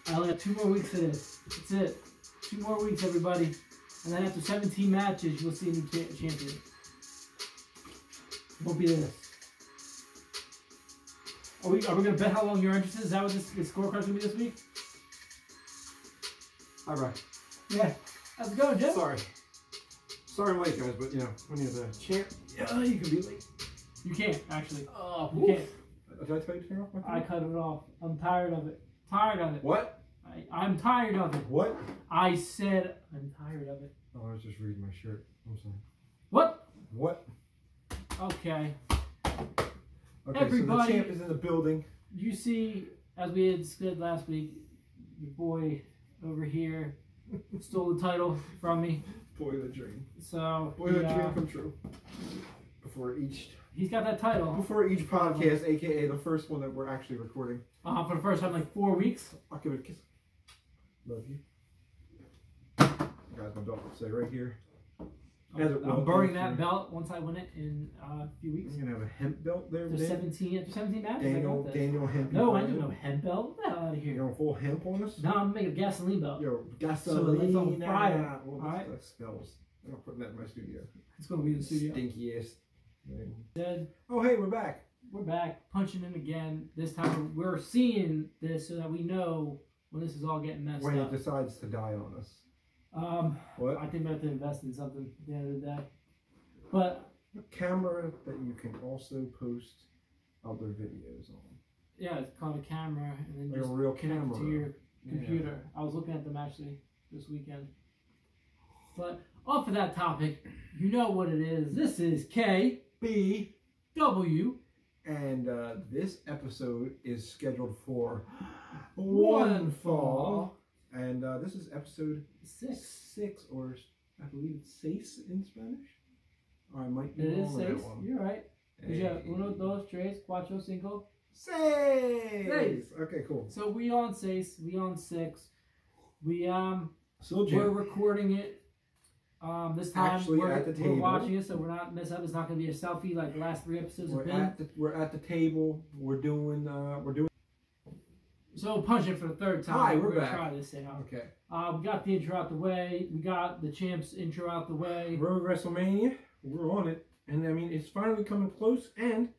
I only have 2 more weeks of this. That's it. 2 more weeks, everybody. And then after 17 matches, you'll see a new champion. It won't be this. Are we going to bet how long your interest is? Is that what this scorecard's going to be this week? All right. Yeah. How's it going, Jeff? Sorry I'm late, guys, but you know, when you're the champ, yeah, you can be late. You can't, actually. Oh, you can't. Did I tell you to turn off my phone? I cut it off. I'm tired of it. Tired of it. What? I'm tired of it. What? I said I'm tired of it. Oh, I was just reading my shirt. I'm sorry. What? What? Okay. Okay, everybody, so the champ is in the building. You see, as we had said last week, your boy over here stole the title from me. Boy, the dream. So boy, the dream come true. He's got that title. Before each podcast, aka the first one that we're actually recording. For the first time, like 4 weeks. I'll give it a kiss. Love you. Guys, my belt will stay right here. I'm burning that belt once I win it in a few weeks. You're gonna have a hemp belt there. There's 17 matches. Daniel hemp. No, I do no hemp belt. Get the hell out of here. You're going full hemp on us? No, I'm making a gasoline belt. Yo, gasoline. So it's on fire. Well, alright. That smells. I'm not putting that in my studio. It's gonna be in the studio. Stinky ass thing. Dead. Oh, hey, we're back. We're back, punching in again. This time we're seeing this so that we know when this is all getting messed when up. When he decides to die on us. What? I think we have to invest in something at the end of the day. But a camera that you can also post other videos on. Yeah, it's called a camera, and then like just a real connect camera it to your computer. Yeah. I was looking at them actually this weekend. But off of that topic, you know what it is. This is KBW. And this episode is scheduled for one fall. And this is episode 6, or I believe it's 6 in Spanish. Or I might be wrong on that one. You're right. Yeah, 1, 2, 3, 4, 5. 6. Okay, cool. So we on 6. We on 6. Still we're recording it. This time actually at the table. We're watching it, so we're not messing up. It's not going to be a selfie like the last 3 episodes have been. We're at the table. We're doing. So punch it for the 3rd time. Hi, we're back. Try this out. Okay. We got the intro out the way. We got the champs intro out the way. Road WrestleMania. We're on it, and I mean it's finally coming close. And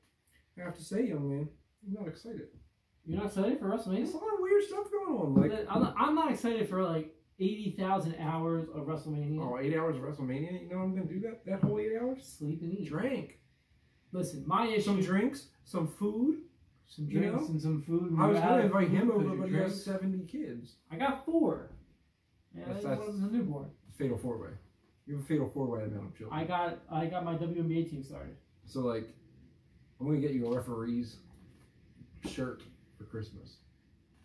I have to say, young man, I'm not excited. You're not excited for WrestleMania? There's a lot of weird stuff going on. Like I'm not excited for like 80,000 hours of WrestleMania. Oh, 8 hours of WrestleMania? You know I'm going to do that whole 8 hours? Sleep and eat. Drink. Listen, my issue... Some drinks, some food. Some drinks and some food. I was going to invite him over, but he has 70 kids. I got 4. Yeah, that's one was a newborn. Fatal 4-way. You have a fatal 4-way amount of children. I got my WNBA team started. So, like, I'm going to get you a referee's shirt for Christmas.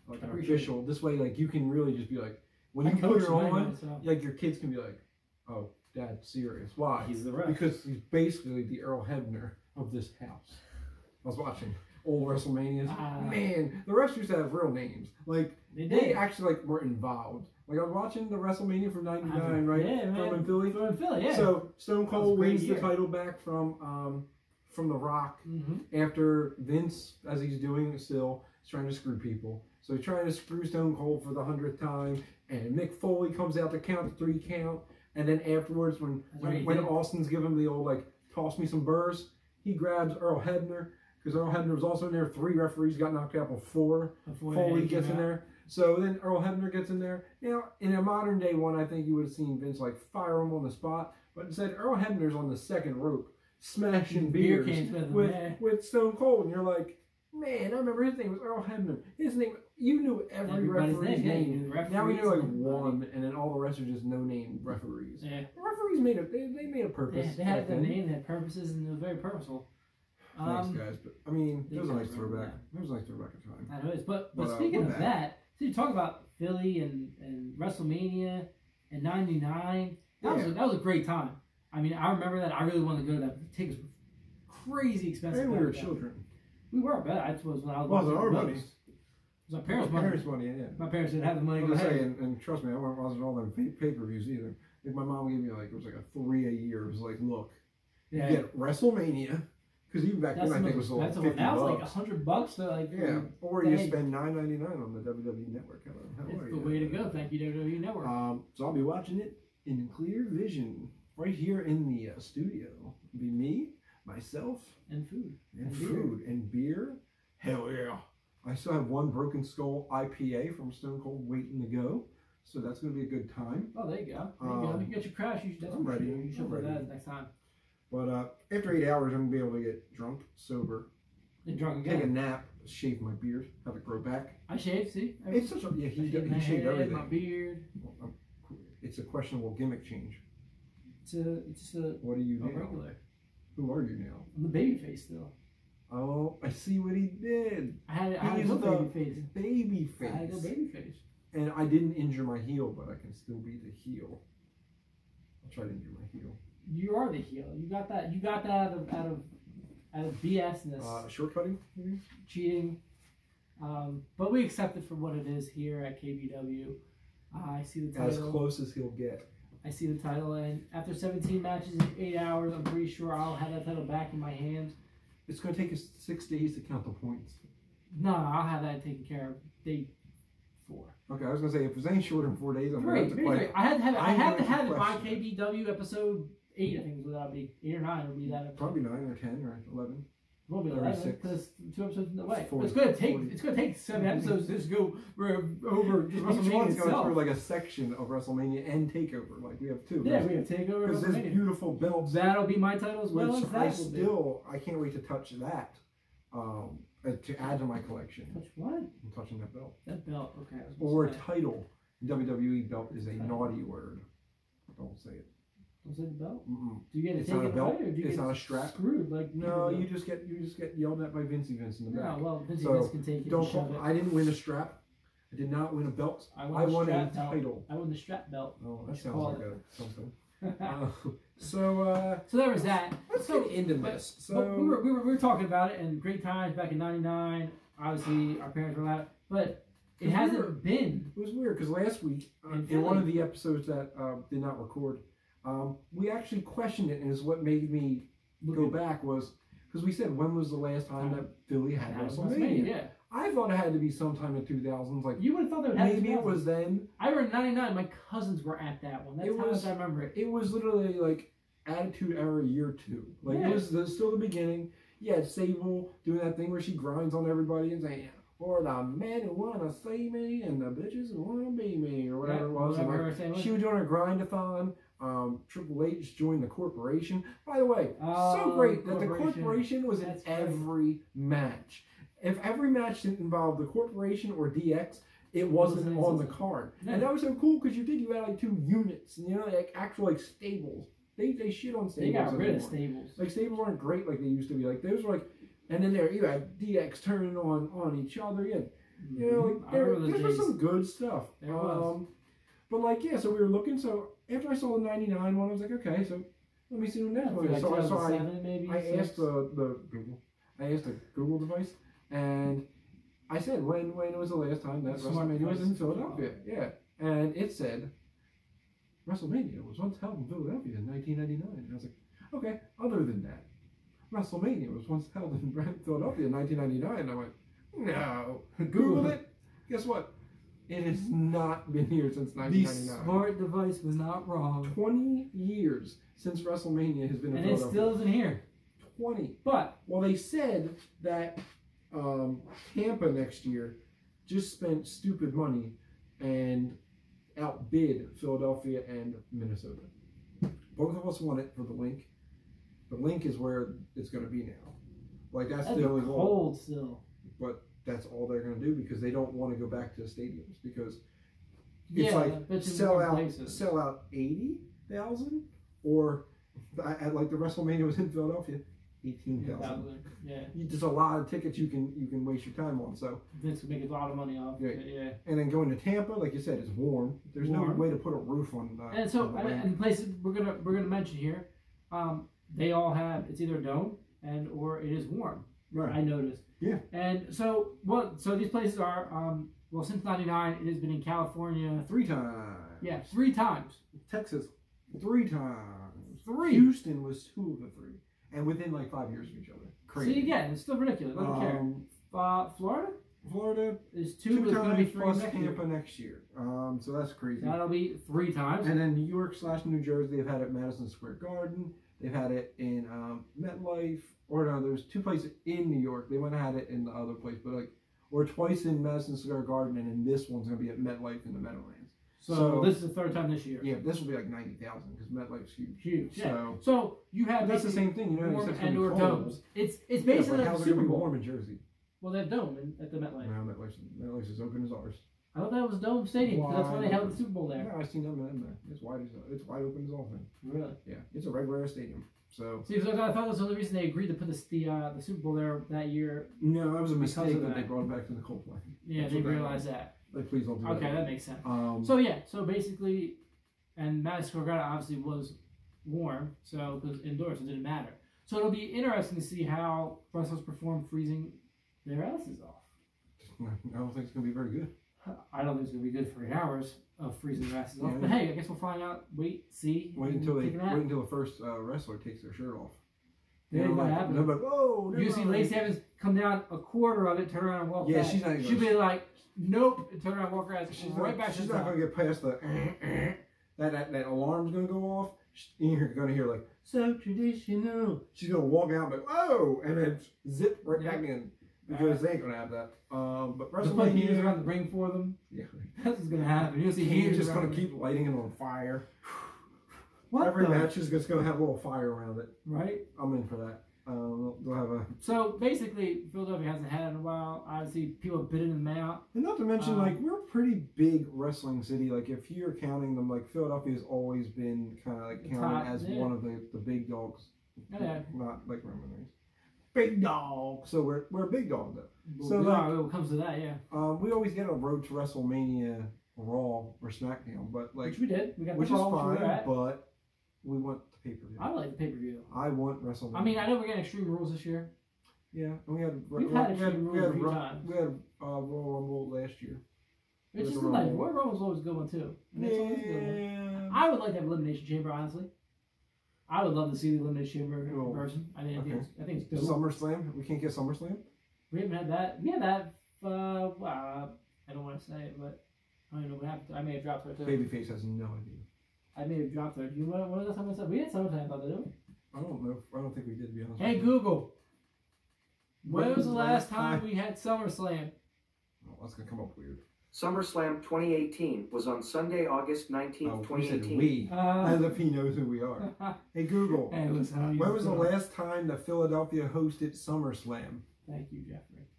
Like an official. This way, like, you can really just be like, when you put it on, like your kids can be like, "Oh, Dad's serious." Why? He's the ref. Because he's basically the Earl Hebner of this house. I was watching old WrestleManias. Man, the refs used to have real names. Like they actually like were involved. Like I was watching the WrestleMania from '99, right? Yeah, man. From in Philly. Yeah. So Stone Cold wins the title back from The Rock after Vince, as he's doing still, is trying to screw people. So he's trying to screw Stone Cold for the 100th time. And Mick Foley comes out to count the 3 count, and then afterwards, when Austin's giving him the old like toss me some burrs, he grabs Earl Hebner because Earl Hebner was also in there. 3 referees got knocked out before Foley gets in there. So then Earl Hebner gets in there. Now in a modern day one, I think you would have seen Vince like fire him on the spot, but instead Earl Hebner's on the 2nd rope smashing beers with Stone Cold, and you're like, man, I remember his name was Earl Hebner. His name. You knew every referee's name. Now we know like 1, and then all the rest are just no-name referees. Yeah. The referees made they made a purpose. They had their name, they had purposes, and it was very purposeful. Thanks, guys. But I mean, it was a nice throwback. It was a nice throwback of time. I know it is. But speaking of that, so you talk about Philly and WrestleMania and '99. That was a great time. I mean, I remember that. I really wanted to go to that. The tickets were crazy expensive. And we were children. We were, but I suppose when I was. Well, our money. It was my parents' money. Yeah. My parents didn't have the money to go ahead. And trust me, I wasn't all them pay-per-views either. Like my mom gave me like, it was like a 3 a year. It was like, look, you get WrestleMania, Because even back then, I think it was like $50. Now it's like $100 to like. Yeah, or you spend $9.99 on the WWE Network. It's the way to go. Thank you, WWE Network. So I'll be watching it in clear vision right here in the studio. It'll be me, myself, and food, and beer. Hell yeah! I still have one Broken Skull IPA from Stone Cold waiting to go, so that's going to be a good time. Oh, there you go. You get your crash. I'm ready. You should do that next time. But after 8 hours, I'm going to be able to get drunk, sober, and drunk again. Take a nap, shave my beard, have it grow back. I shave, see? It's such a, he shaved everything. My beard. Well, it's a questionable gimmick change. It's a what are you now? Regular. Who are you now? I'm the baby face still. Oh, I see what he did. I had to go baby face. Baby face. I had to go baby face. And I didn't injure my heel, but I can still be the heel. I'll try to injure my heel. You are the heel. You got that. You got that out of BSness. Shortcutting, cheating. But we accept it for what it is here at KBW. I see the title. As close as he'll get. I see the title, and after 17 matches in 8 hours, I'm pretty sure I'll have that title back in my hands. It's going to take us 6 days to count the points. No, I'll have that taken care of day 4. Okay, I was going to say, if it's any shorter than 4 days, I'm going to have to play. I had to have it by KBW episode 8, I think is what that'll be. 8 or 9 will be that episode. Probably 9 or 10 or 11. It won't be 11 because 2 episodes in the way. 40, it's going to take 7 episodes to just go over just WrestleMania itself. Going through like a section of WrestleMania and Takeover. Like we have 2. Yeah, we have Takeover. Because there's beautiful belts. That'll be my title as well. I can't wait to touch that. To add to my collection. Touch what? I'm touching that belt. That belt, okay. Or title. WWE belt is a naughty word. Don't say it. Don't say the belt. Mm-mm. Do you get it's not a belt. Or do you it's not a strap. Screwed like no. You just get yelled at by Vincey Vince in the back. No, well, Vincey Vince can take it. Don't call. I didn't win a strap. I did not win a belt. I won a title. I won the strap belt. Oh, that sounds like something. So there was that. Let's get into this. So we were talking about it and great times back in '99. Obviously, our parents were loud, but it hasn't been. It was weird because last week in one of the episodes that did not record, we actually questioned it, and is what made me go back was because we said when was the last time that Philly had WrestleMania? Yeah. I thought it had to be sometime in 2000s. Like you would have thought that maybe it was then. I remember '99. My cousins were at that one. That's how much I remember it. It was literally like Attitude Era year 2. Like it was still the beginning. Yeah, Sable doing that thing where she grinds on everybody and saying, "Or the men who wanna see me and the bitches who wanna be me," or whatever it was. And she was doing her grindathon. Triple H joined the corporation. By the way, so great that the corporation was in every match. If every match didn't involve the corporation or DX, it wasn't on the card. Yeah. And that was so cool because you had like 2 units, and like actual like stables. They shit on stables. They got rid of stables. Like stables aren't great like they used to be. Like those were like, and then there you had DX turning on each other. Yeah, you know, like there was some good stuff. There was. But like so we were looking. So after I saw the '99 one, I was like, okay, so let me see the next one. Like so I asked the Google. I asked the Google device, and I said when was the last time that WrestleMania was in Philadelphia? Yeah, and it said WrestleMania was once held in Philadelphia in 1999. And I was like, okay. Other than that, WrestleMania was once held in Philadelphia in 1999. And I went, no. Googled it. Guess what? It has not been here since 1999. The smart device was not wrong. 20 years since WrestleMania has been in Philadelphia. And it still isn't here. 20. But, well, they said that Tampa next year just spent stupid money and outbid Philadelphia and Minnesota. Both of us want it for the link. The link is where it's going to be now. Like that's the only goal. Cold still. But that's all they're going to do because they don't want to go back to the stadiums because it's like sell out 80,000 or like the WrestleMania was in Philadelphia. 18,000. Yeah. There's a lot of tickets you can waste your time on. So Vince would make a lot of money off. Yeah. And then going to Tampa, like you said, is warm. There's no way to put a roof on. And so, and places we're gonna mention here, they all have it's either a dome or it is warm. Right. I noticed. Yeah. And so so these places are since '99 it has been in California 3 times. Yeah, 3 times. Texas 3 times. 3. Houston was 2 of the 3. And within like 5 years of each other. crazy. See, again, it's still ridiculous. I don't care. Florida is 2, but it's going to be 3 plus next Tampa year. next year. So that's crazy. That'll be 3 times. And then New York / New Jersey, they've had it at Madison Square Garden. They've had it in MetLife. Or no, there's 2 places in New York. They might have had it in the other place, but or twice in Madison Square Garden, and then this one's going to be at MetLife in the Meadowlands. So this is the 3rd time this year. Yeah, this will be like 90,000 because MetLife's huge. Huge. Yeah. So you have that's the same thing. You know, warm it's and/or domes. It's basically like how's Super it going to be Bowl. warm in Jersey? Well, they have dome at the MetLife. No, MetLife's as open as ours. I thought that was Dome Stadium because that's why they held the Super Bowl there. No, I've seen them in there. It's wide open as all thing. Really? Yeah, it's a regular stadium. So see, so I thought that was the only reason they agreed to put the Super Bowl there that year. No, that was a mistake that they brought it back to the cold play. Yeah, they realized that. Like, please don't do that. Okay, that makes sense. So basically, and Madison Square Garden obviously was warm, so because indoors it didn't matter. So it'll be interesting to see how wrestlers perform freezing their asses off. I don't think it's going to be very good. I don't think it's going to be good for 8 hours of freezing their asses off. But hey, I guess we'll find out. Wait, see. Wait until the first wrestler takes their shirt off. That ain't gonna happen. Nobody, whoa! You see Lacey Evans come down a quarter of it, turn around and walk back. She's not. She'll be like, nope, and turn around and walk her ass right back. She's not going to get past the that alarm's going to go off. You're going to hear like, so traditional. She's going to walk out like, whoa, and then zip right back in. Because they ain't gonna have that. But WrestleMania heaters around the ring for them. Yeah, that's what's gonna happen. You'll see he's just gonna keep lighting it on fire. Every match is just gonna have a little fire around it. Right. I'm in for that. They'll have a. So basically, Philadelphia hasn't had it in a while. Obviously, people have bidding them out. And not to mention, we're a pretty big wrestling city. Like, if you're counting them, Philadelphia's always been kind of counted as one of the big dogs. Yeah. Not like Roman Reigns. Big dog. So we're a big dog though. So when it comes to that, yeah. We always get a road to WrestleMania Raw or SmackDown, but which we did. We got which is fine, but we want the pay-per-view. I like the pay-per-view. I want WrestleMania. I mean, I know we're getting Extreme Rules this year. Yeah, and we've had Extreme Rules a few times. We had Royal Rumble last year. It's just like Royal Rumble's always a good one too. And it's always a good one. I would like to have Elimination Chamber, honestly. I would love to see the Elimination Chamber version. I think it's dope. SummerSlam? We can't get SummerSlam? We haven't had that. We had that. I don't want to say it, but I don't know what happened. I may have dropped her too. Babyface has no idea. I may have dropped her. Do you know what the time I said? We had SummerSlam, I thought, didn't we? I don't know. I don't think we did, to be honest. Hey, Google. When was the last time we had SummerSlam? Oh, that's going to come up weird. SummerSlam 2018 was on Sunday, August 19th, 2018. We. As if he knows who we are. Hey, Google. Hey, listen, when was the last time that Philadelphia hosted SummerSlam? Thank you, Jeffrey.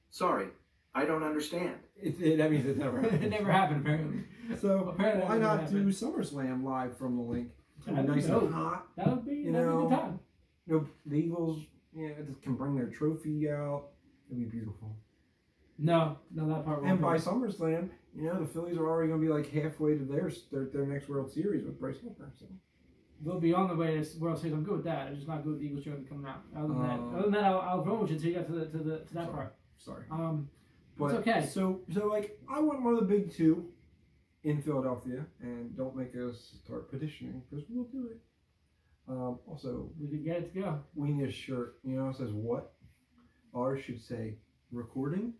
Sorry, I don't understand. That means it never happened. It never happened, apparently. So, why not do SummerSlam live from the link? Nice and hot. That would be a good time. The Eagles can bring their trophy out. It'd be beautiful. No, that part won't. And by SummerSlam, the Phillies are already going to be like halfway to their next World Series with Bryce Harper. So. They'll be on the way to World Series. I'm good with that. I'm just not good with the Eagles jersey coming out. Other than that, I'll vote with you until you get to that part. Sorry. But it's okay. So I want one of the big two in Philadelphia, and don't make us start petitioning because we'll do it. Also, we could get it to go. We need a shirt. It says what? Ours should say recording ?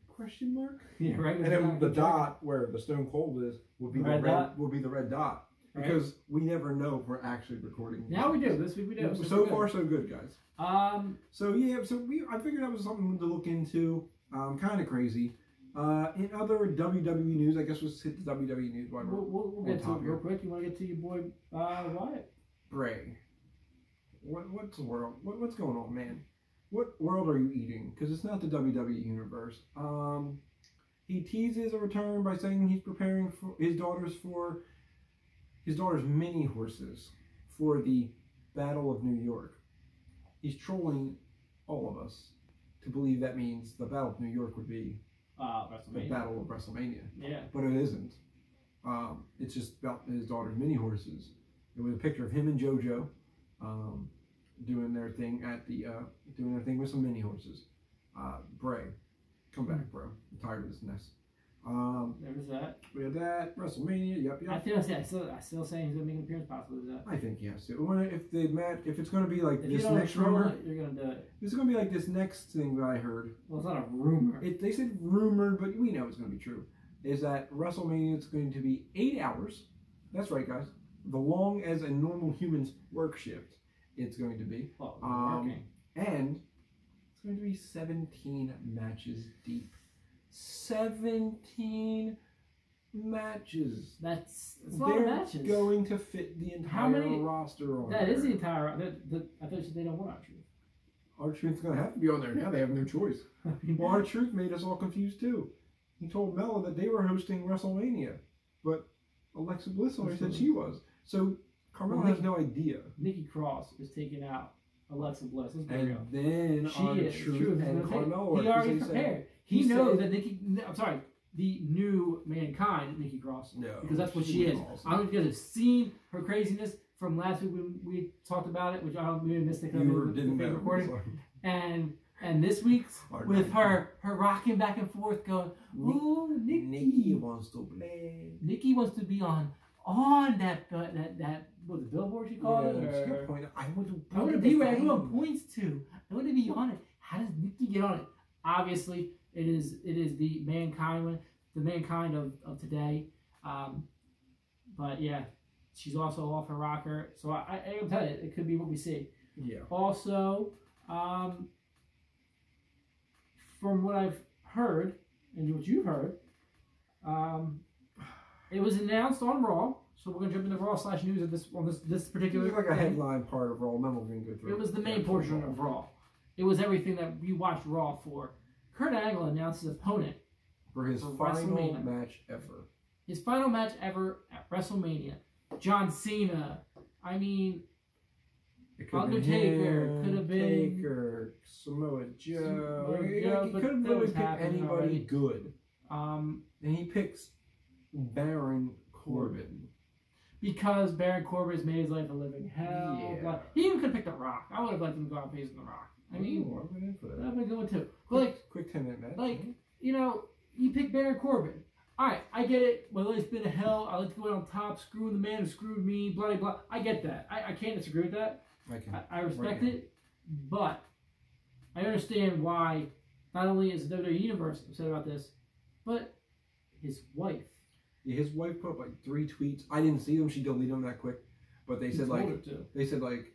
Yeah, right. And then the dot where the Stone Cold is will be the red dot. Because we never know if we're actually recording. Now we do. This week we do. So far, so good, guys. I figured that was something to look into. Kind of crazy. In other WWE news, I guess let's hit the WWE news. We'll get to it real quick. You want to get to your boy Wyatt? Bray. What's the world? What's going on, man? What world are you eating? Because it's not the WWE universe. He teases a return by saying he's preparing for his daughter's mini horses for the Battle of New York. He's trolling all of us to believe that means the Battle of New York would be the Battle of WrestleMania. Yeah. But it isn't. It's just about his daughter's mini horses. It was a picture of him and JoJo doing their thing with some mini horses. Bray, come back, bro. I'm tired of this mess. There was that. We had that WrestleMania. Yep. I still saying he's gonna make an appearance possibly with that. I think he has to. If it's gonna be like if this next rumor, you're gonna do it. This is gonna be like this next thing that I heard. Well, it's not a rumor. They said rumored, but we know it's gonna be true. Is that WrestleMania is going to be 8 hours? That's right, guys. The long as a normal human's work shift. It's going to be. Well, and it's going to be 17 matches deep. 17 matches. That's a lot of matches. They're going to fit the entire roster on. That is the entire. I thought you said they don't want R-Truth. R-Truth's going to have to be on there now. They have no choice. Well, R-Truth made us all confused too. He told Mella that they were hosting WrestleMania, but Alexa Bliss already said she was. So Carmella has no idea. Nikki Cross is taking out Alexa Bliss. Let's be and real. Then R-Truth and Carmella. He already prepared. He knows that Nikki. I'm sorry, the new Mankind, Nikki Cross. No, because that's what she is. Awesome. I don't know if you guys have seen her craziness from last week when we talked about it, which I don't maybe missed it because didn't know recording. And this week's with her rocking back and forth, going, "Ooh, Nikki wants to play. Nikki wants to be on that what the billboard she called it. I want to be where everyone points to. I want to be on it. How does Nikki get on it? Obviously, it is the Mankind one, the Mankind of today. But yeah, she's also off her rocker. So I can tell you, it could be what we see. Yeah. Also, from what I've heard and what you've heard, it was announced on Raw. So we're gonna jump into Raw/news at this particular. It's like a headline part of Raw. Then we're gonna go through. It was the main portion of Raw. It was everything that we watched Raw for. Kurt Angle announced his opponent for his final match ever. His final match ever at WrestleMania. John Cena. I mean, Undertaker. Could have been Taker, Samoa Joe. He could have really picked anybody good. And he picks Baron Corbin. Because Baron Corbin has made his life a living hell. Yeah. But he even could have picked The Rock. I would have liked him to go out facing The Rock. I mean, I've been in for that. I've been going too. But like, quick 10-minute match. Like, you know, you pick Baron Corbin. All right, I get it. My life's been a hell. I like to go out on top, screwing the man who screwed me, blah, blah, blah. I get that. I can't disagree with that. I respect it. But I understand why not only is the WWE Universe upset about this, but his wife. Yeah, his wife put up like 3 tweets. I didn't see them. She deleted them that quick. But they said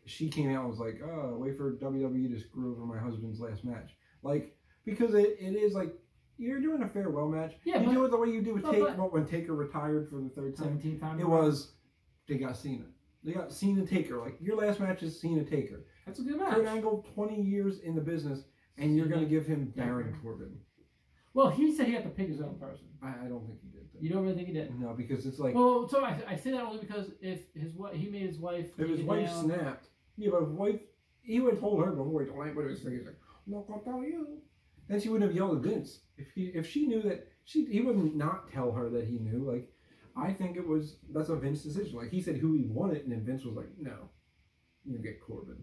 she came out and was like, oh, wait for WWE to screw over my husband's last match. Like, because it is like, you're doing a farewell match. Yeah, you do it the way you do with Taker. When Taker retired for the 17th time. It was, they got Cena. They got Cena Taker. Like, your last match is Cena Taker. That's a good match. Kurt Angle, 20 years in the business, and you're going to give him Baron Corbin. Well, he said he had to pick his own person. I don't think he did. Though. You don't really think he did? No, because it's like... Well, so I say that only because if he made his wife... If his wife snapped... Yeah, but his wife... He would have told her before he told anybody his thing. He's like, I'm not going to tell you. Then she wouldn't have yelled at Vince. If she knew that... He wouldn't not tell her that he knew. Like, I think it was... That's a Vince decision. Like, he said who he wanted, and then Vince was like, no. You get Corbin.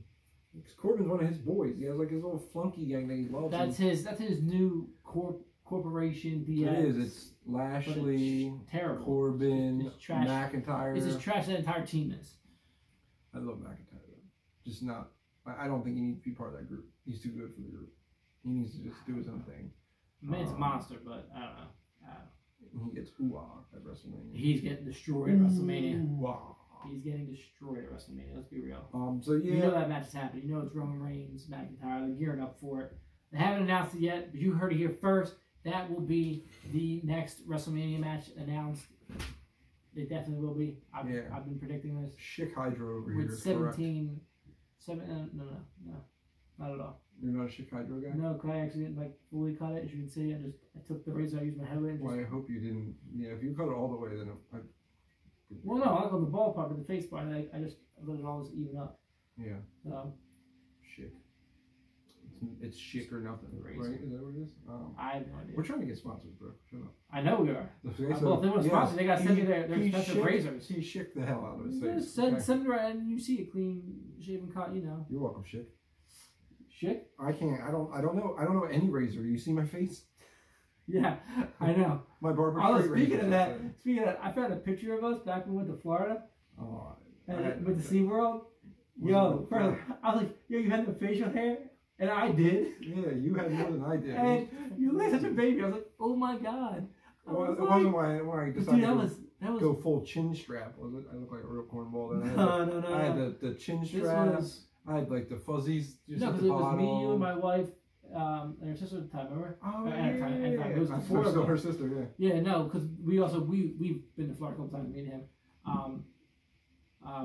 Because Corbin's one of his boys. He has like his little flunky gang that he loves. That's his new corporation. DX. It is. It's Lashley, it's terrible. Corbin, it's trash. McIntyre. It's just trash. That entire team is. I love McIntyre though. Just not. I don't think he needs to be part of that group. He's too good for the group. He needs to just do his own thing. Man's a monster, but I don't know. He gets ooh-ah at WrestleMania. He's getting destroyed at WrestleMania. Ooh-ah. He's getting destroyed at WrestleMania. Let's be real. So yeah, you know that match is happening. You know it's Roman Reigns, McIntyre. They're gearing up for it. They haven't announced it yet, but you heard it here first. That will be the next WrestleMania match announced. It definitely will be. I've been predicting this. Schick Hydra over here. With 17. No, not at all. You're not a Schick Hydra guy? No, because I actually didn't fully cut it. As you can see, I took the razor. I used my headway. Well, I hope you didn't. Yeah, if you cut it all the way, then well, no, I like on the ball part, but the face part, I just let it all just even up. Yeah. Schick. It's Schick or nothing, right? Is that what it is? I have no idea. We're trying to get sponsors, bro. Shut up. I know we are. Well, if they want to sponsor, they got to send me their expensive razors. He Schick the hell out of his face. Send it right, and you see a clean shaven cut, you know. You're welcome, Schick. Schick? I can't. I don't know. I don't know any razor. You see my face? Yeah, I know. My barber. I was speaking of that. I found a picture of us back when we went to Florida. Oh, with the SeaWorld. Yo, I was like, yo, you had the facial hair, and I did. Yeah, you had more than I did. And you look like such a baby. I was like, oh my god. Well, it wasn't why I decided to go full chin strap, was it? I look like a real cornball then. No. I had the chin strap. I had like the fuzzies. Just no, because it was me, you, and my wife, and her sister at the time, remember? Oh, yeah. It was before still her sister, yeah. Yeah, no, because we've been to Florida a couple times, me and him.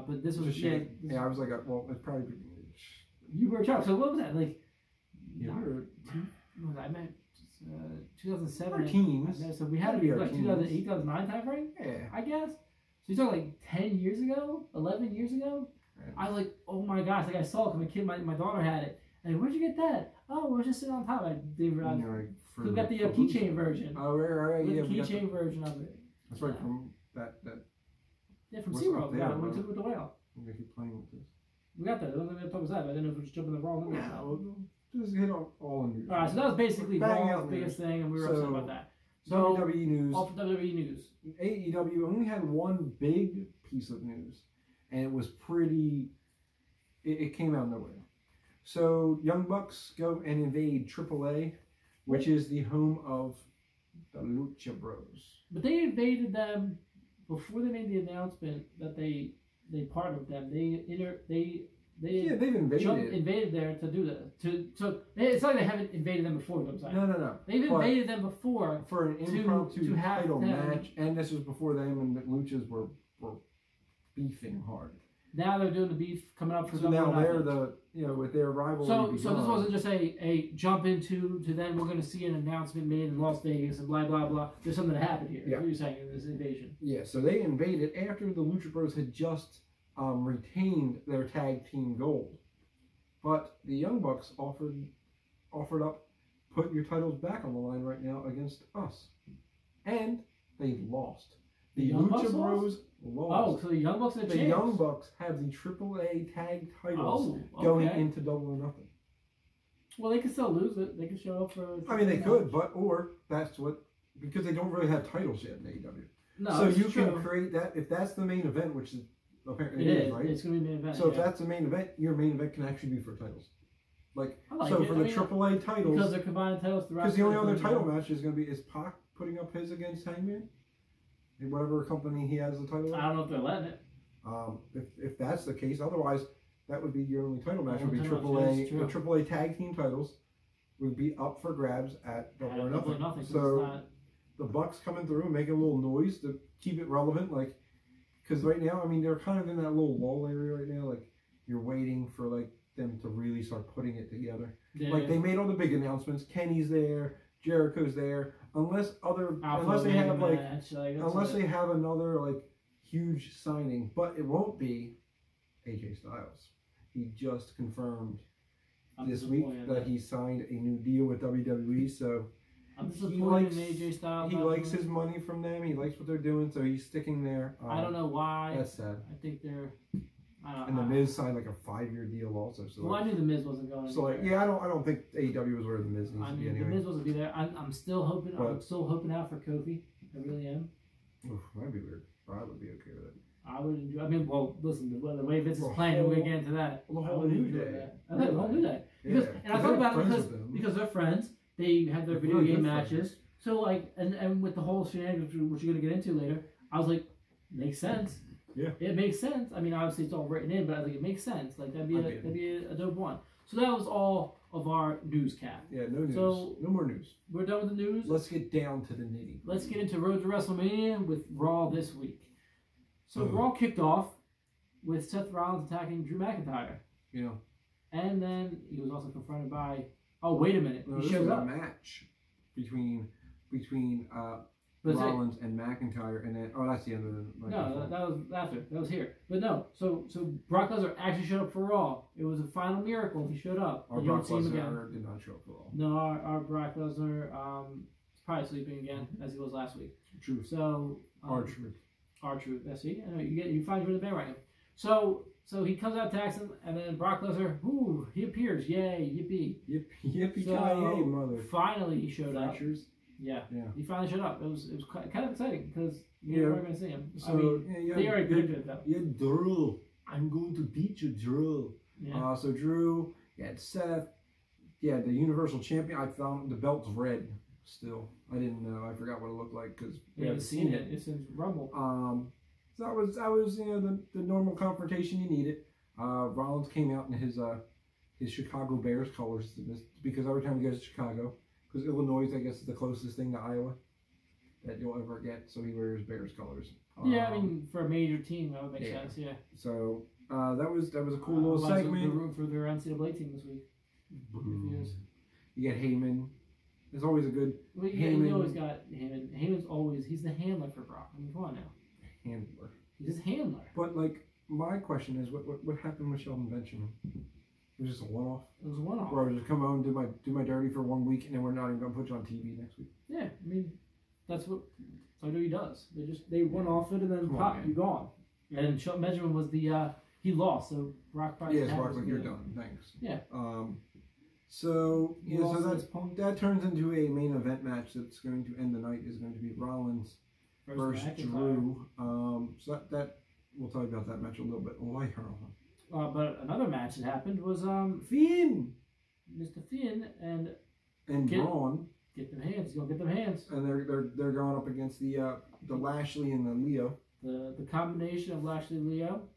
But this was I was like, well, it's probably. You were a child. So what was that like? Yeah, I met 2007. Our teens. So we had to be like 2008, 2009 time frame. Yeah, I guess. So you talking like 10 years ago, 11 years ago. Right. I was like, oh my gosh! Like I saw it because my daughter had it. Like, where'd you get that? Oh, we're just sitting on top. We got the keychain version. Oh, right, yeah. The keychain version of it. That's right from that. Yeah, from SeaWorld. Yeah, we took it with the whale. I'm gonna keep playing with this. We got that. I don't think we talked about that. I didn't know if we were just jumping the wrong one. Just hit all in. All right, so that was basically Raw's biggest thing, and we were upset about that. So, WWE news. All for WWE news. AEW only had one big piece of news, and it was pretty. It came out of nowhere. So Young Bucks go and invade AAA, which is the home of the Lucha Bros. But they invaded them before they made the announcement that they partnered with them. They've invaded there to do that. So it's like they haven't invaded them before. I'm saying. No. They've invaded them before for an impromptu title match, and this was before them and the Luchas were beefing hard. Now they're doing the beef coming up for. So now they're with their rivalry. So this wasn't just a jump into then we're going to see an announcement made in Las Vegas and blah blah blah. There's something that happened here. Yeah. What you're saying in this invasion? Yeah. So they invaded after the Lucha Bros had just retained their tag team gold, but the Young Bucks offered up, put your titles back on the line right now against us, and they lost. The Lucha Bros lost. Oh, so the Young Bucks are the Young Bucks have the AAA tag titles going into Double or Nothing. Well, they could still lose it. They could show up for. I mean, they could, because they don't really have titles yet in AEW. No, so you can create that if that's the main event, which is apparently it is, right? It's going to be the main event. So if that's the main event, your main event can actually be for titles. For the AAA titles, because they're combined titles throughout. Because the only other title match is going to be Pac putting up his against Hangman. Whatever company he has the title. I don't know if they're letting it. If that's the case, otherwise that would be your only title match. Would be AAA. The AAA tag team titles would be up for grabs at Double or Nothing. So the Bucks coming through, making a little noise to keep it relevant, because right now, I mean, they're kind of in that little lull area right now. You're waiting for them to really start putting it together. Yeah. They made all the big announcements. Kenny's there. Jericho's there, unless they have another huge signing, but it won't be AJ Styles. He just confirmed this week that he signed a new deal with WWE. So I'm disappointed in AJ Styles. He likes his money from them. He likes what they're doing, so he's sticking there. I don't know why. That's sad. I think they're. And the Miz signed a 5-year deal also. So I knew the Miz wasn't going. So I don't think AEW was where the Miz needs to be anyway. The Miz wasn't be there. I'm still hoping. I'm still hoping out for Kofi. I really am. Oof, that'd be weird. I would be okay with it. I would enjoy. I mean, well, listen, the way Vince is playing, we get into that. The whole New Day. I think the whole New Day. Because, and I thought about it because they're friends. They have their video game matches. So and with the whole shenanigans, which you're gonna get into later, I was like, makes sense. Yeah, it makes sense. I mean, obviously it's all written in, but I think it makes sense. That'd be a dope one. So that was all of our newscast. Yeah, no news. So no more news. We're done with the news. Let's get down to the nitty. Let's get into Road to WrestleMania with Raw this week. So Raw kicked off with Seth Rollins attacking Drew McIntyre. Yeah. And then he was also confronted by. Oh, wait a minute! No, he showed up. A match between Rollins and McIntyre, and then that's the end of the. No, that was after. That was here. But no, so Brock Lesnar actually showed up for Raw. It was a final miracle if he showed up. Our Brock Lesnar did not show up for Raw. No, our Brock Lesnar is probably sleeping again as he was last week. True. So R-Truth. R-Truth. That's it. You find you in the bandwagon. So he comes out, attacks him, and then Brock Lesnar, he appears. Yay, yippee. Yippee-ki-yay, mother. Finally he showed up. Yeah. Yeah. He finally showed up. It was kind of exciting because you Yeah. weren't going to see him. So, I mean, they already predicted it though. Yeah, Drew. I'm going to beat you, Drew. Yeah. So Drew, you had Seth. Yeah, the Universal Champion. I found the belt's red still. I didn't know. I forgot what it looked like because we haven't seen it. It's in Rumble. So that was the normal confrontation you needed. Rollins came out in his Chicago Bears colors because every time he goes to Chicago, because Illinois, I guess, is the closest thing to Iowa that you'll ever get. So he wears Bears colors. Yeah, I mean, for a major team, that would make sense. Yeah. So that was a cool little segment. The room for their NCAA team this week. You get Heyman. There's always a good Heyman. You always got Heyman. He's the handler for Brock. I mean, come on now. Handler. He's his handler. But like, my question is, what happened with Shelton Benjamin? It was just a one-off. It was a one-off. Or I was just come home, do my dirty for 1 week, and then we're not even gonna put you on TV next week. Yeah, I mean, that's what WWE does. They one off it and then pop, you're gone. And Shelton Benjamin was he lost, so Brock probably. Yeah, Brock's like, you're done. Thanks. Yeah. So that turns into a main event match that's going to end the night. Is going to be Rollins versus Drew. So that we'll talk about that match a little bit later on. But another match that happened was Finn, Mr. Finn and Braun. Get them hands. He's gonna get them hands. And they're going up against the Lashley and the Leo. The combination of Lashley and Leo.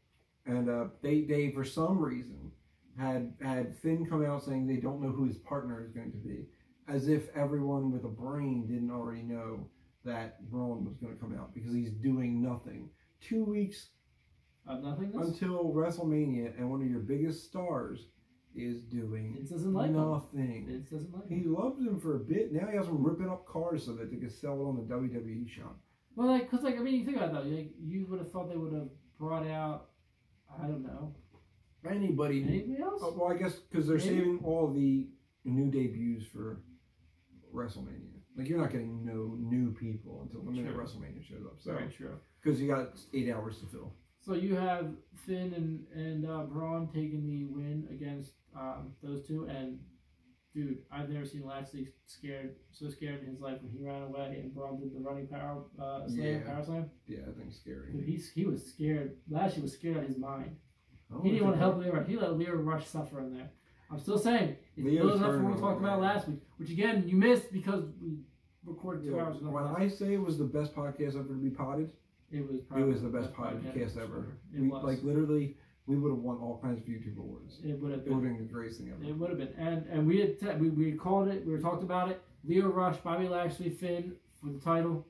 And they for some reason had Finn come out saying they don't know who his partner is going to be, as if everyone with a brain didn't already know that Braun was going to come out because he's doing nothing. 2 weeks until WrestleMania, and one of your biggest stars is doing Vince doesn't like nothing. Vince doesn't like He loves him for a bit. Now he has him ripping up cars so that they can sell it on the WWE shop. Well, I mean, you think about that. Like, you would have thought they would have brought out, I don't know, anybody else? Well, I guess because they're saving all the new debuts for WrestleMania. Like, you're not getting no new people until the minute WrestleMania shows up. So, very true. Because you got 8 hours to fill. So you have Finn and Braun taking the win against those two, and dude, I've never seen Lashley so scared in his life when he ran away and Braun did the running power slam. Yeah, I think scary. Dude, he was scared. Lashley was scared out of his mind. He didn't want to help Leo Rush. He let Leo Rush suffer in there. I'm still saying it's close enough for what we talked about last week, which again you missed because we recorded 2 hours. When I say it was the best podcast ever to be potted, it was the best podcast ever. It was. Like literally, we would have won all kinds of YouTube awards. It would have been the greatest thing ever. It would have been, and we had called it. We were talked about it. Leo Rush, Bobby Lashley, Finn for the title.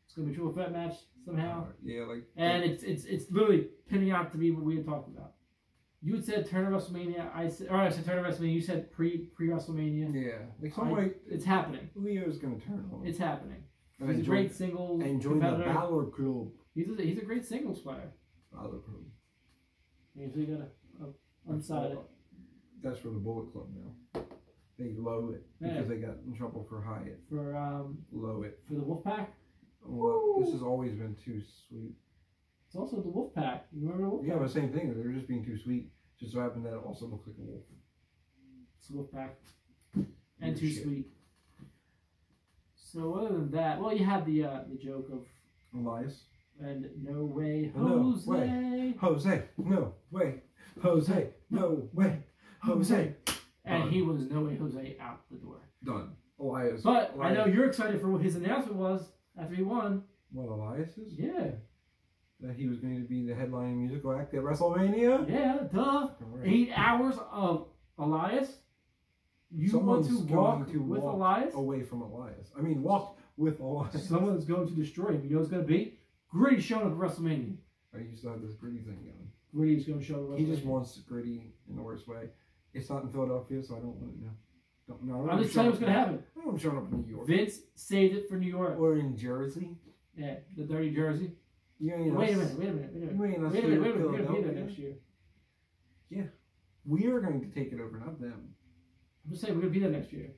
It's gonna be a triple threat match somehow. It's literally pinning out to be what we had talked about. You had said turn of WrestleMania. I said turn of WrestleMania. You said pre WrestleMania. Yeah, it's happening. Leo's gonna turn on. It's happening. He's a great singles competitor. The Balor Club. He's a great singles player. Balor Club. So you gotta unside it. That's for the Bullet Club now. They low it because they got in trouble for high it. For low it for the Wolfpack. Well, this has always been too sweet. It's also the Wolfpack. You remember the Wolfpack? Yeah, but same thing. They were just being too sweet. Just so happened that it also looked like a wolf. It's a Wolfpack. And too sweet. So other than that, well, you had the joke of Elias. And no way, Jose. No way, Jose. No way, Jose. No way, Jose. And he was no way, Jose out the door. Done. Elias. But I know you're excited for what his announcement was after he won. What, Elias's? Yeah. That he was going to be the headlining musical act at WrestleMania? Yeah, duh. 8 hours of Elias? Someone's want to walk with Elias? Away from Elias. I mean, walk with Elias. Someone's going to destroy him. You know what's going to be? Gritty showing up at WrestleMania. I used to have this Gritty thing going. Gritty's going to show up at WrestleMania. He just wants Gritty in the worst way. It's not in Philadelphia, so I don't want to know. I'm just telling you what's going to happen. I don't want him showing up in New York. Vince saved it for New York. Or in Jersey. Yeah, the dirty Jersey. Wait a minute. We're going to be there next year. Yeah. We are going to take it over, not them. I'm just saying, we're going to be there next year.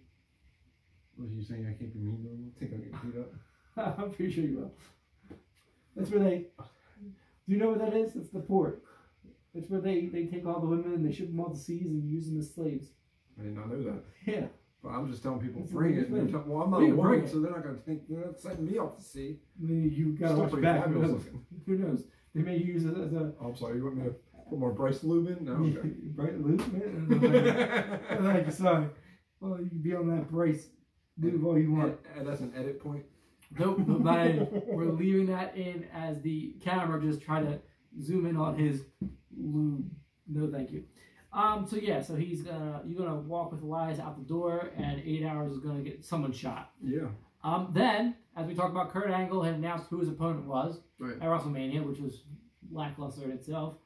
Was you saying I can't be mean to them? I think I'll get beat up. I'm pretty sure you will. That's where they... Do you know what that is? It's the port. That's where they take all the women and they ship them all to seas and use them as slaves. I did not know that. Yeah. But I'm just telling people bring it. Well, I'm not a woman, so they're not going to think they're not setting me off to sea. You got to watch back. Who knows? They may use it as a. Oh, I'm sorry. You want me to put more Bryce Lube in? No, okay. Bryce Lube, man. Thank you, sorry. Well, you can be on that Bryce Lube all you want. And that's an edit point. Nope, we're leaving that in as the camera just try to zoom in on his lube. No, thank you. So he's you're gonna walk with Elias out the door, and 8 Hours is gonna get someone shot. Yeah. Then, as we talked about, Kurt Angle had announced who his opponent was at WrestleMania, which was lackluster in itself.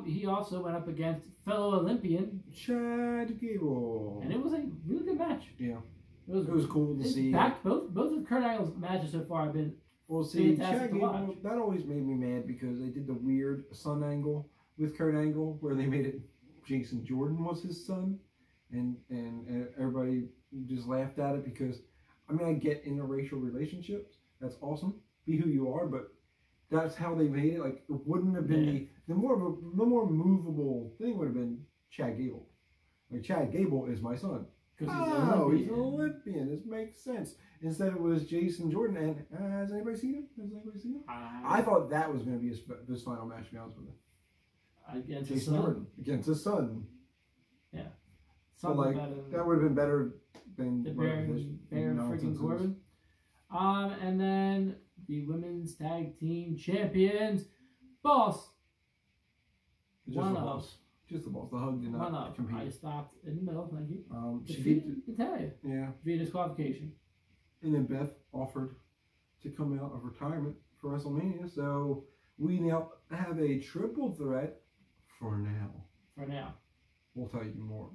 He also went up against fellow Olympian Chad Gable, and it was a really good match. Yeah. It was cool to see. Both of Kurt Angle's matches so far have been Chad Gable, that always made me mad because they did the weird son angle with Kurt Angle where they made it Jason Jordan was his son, and everybody just laughed at it because, I mean, I get interracial relationships. That's awesome. Be who you are, but that's how they made it. Like, it wouldn't have been the more movable thing would have been Chad Gable. Like, Chad Gable is my son. He's an Olympian. This makes sense. Instead, it was Jason Jordan. And has anybody seen him? I thought that was going to be his final match, to be honest with you. Against Jason Jordan. Against his son. Yeah. So, like, that would have been better than Baron freaking Corbin. And then the women's tag team champions, Boss. Just the balls. The hug did not compete. I stopped in the middle, thank you. She did Natalia. Yeah. Via disqualification. And then Beth offered to come out of retirement for WrestleMania. So we now have a triple threat for now. We'll tell you more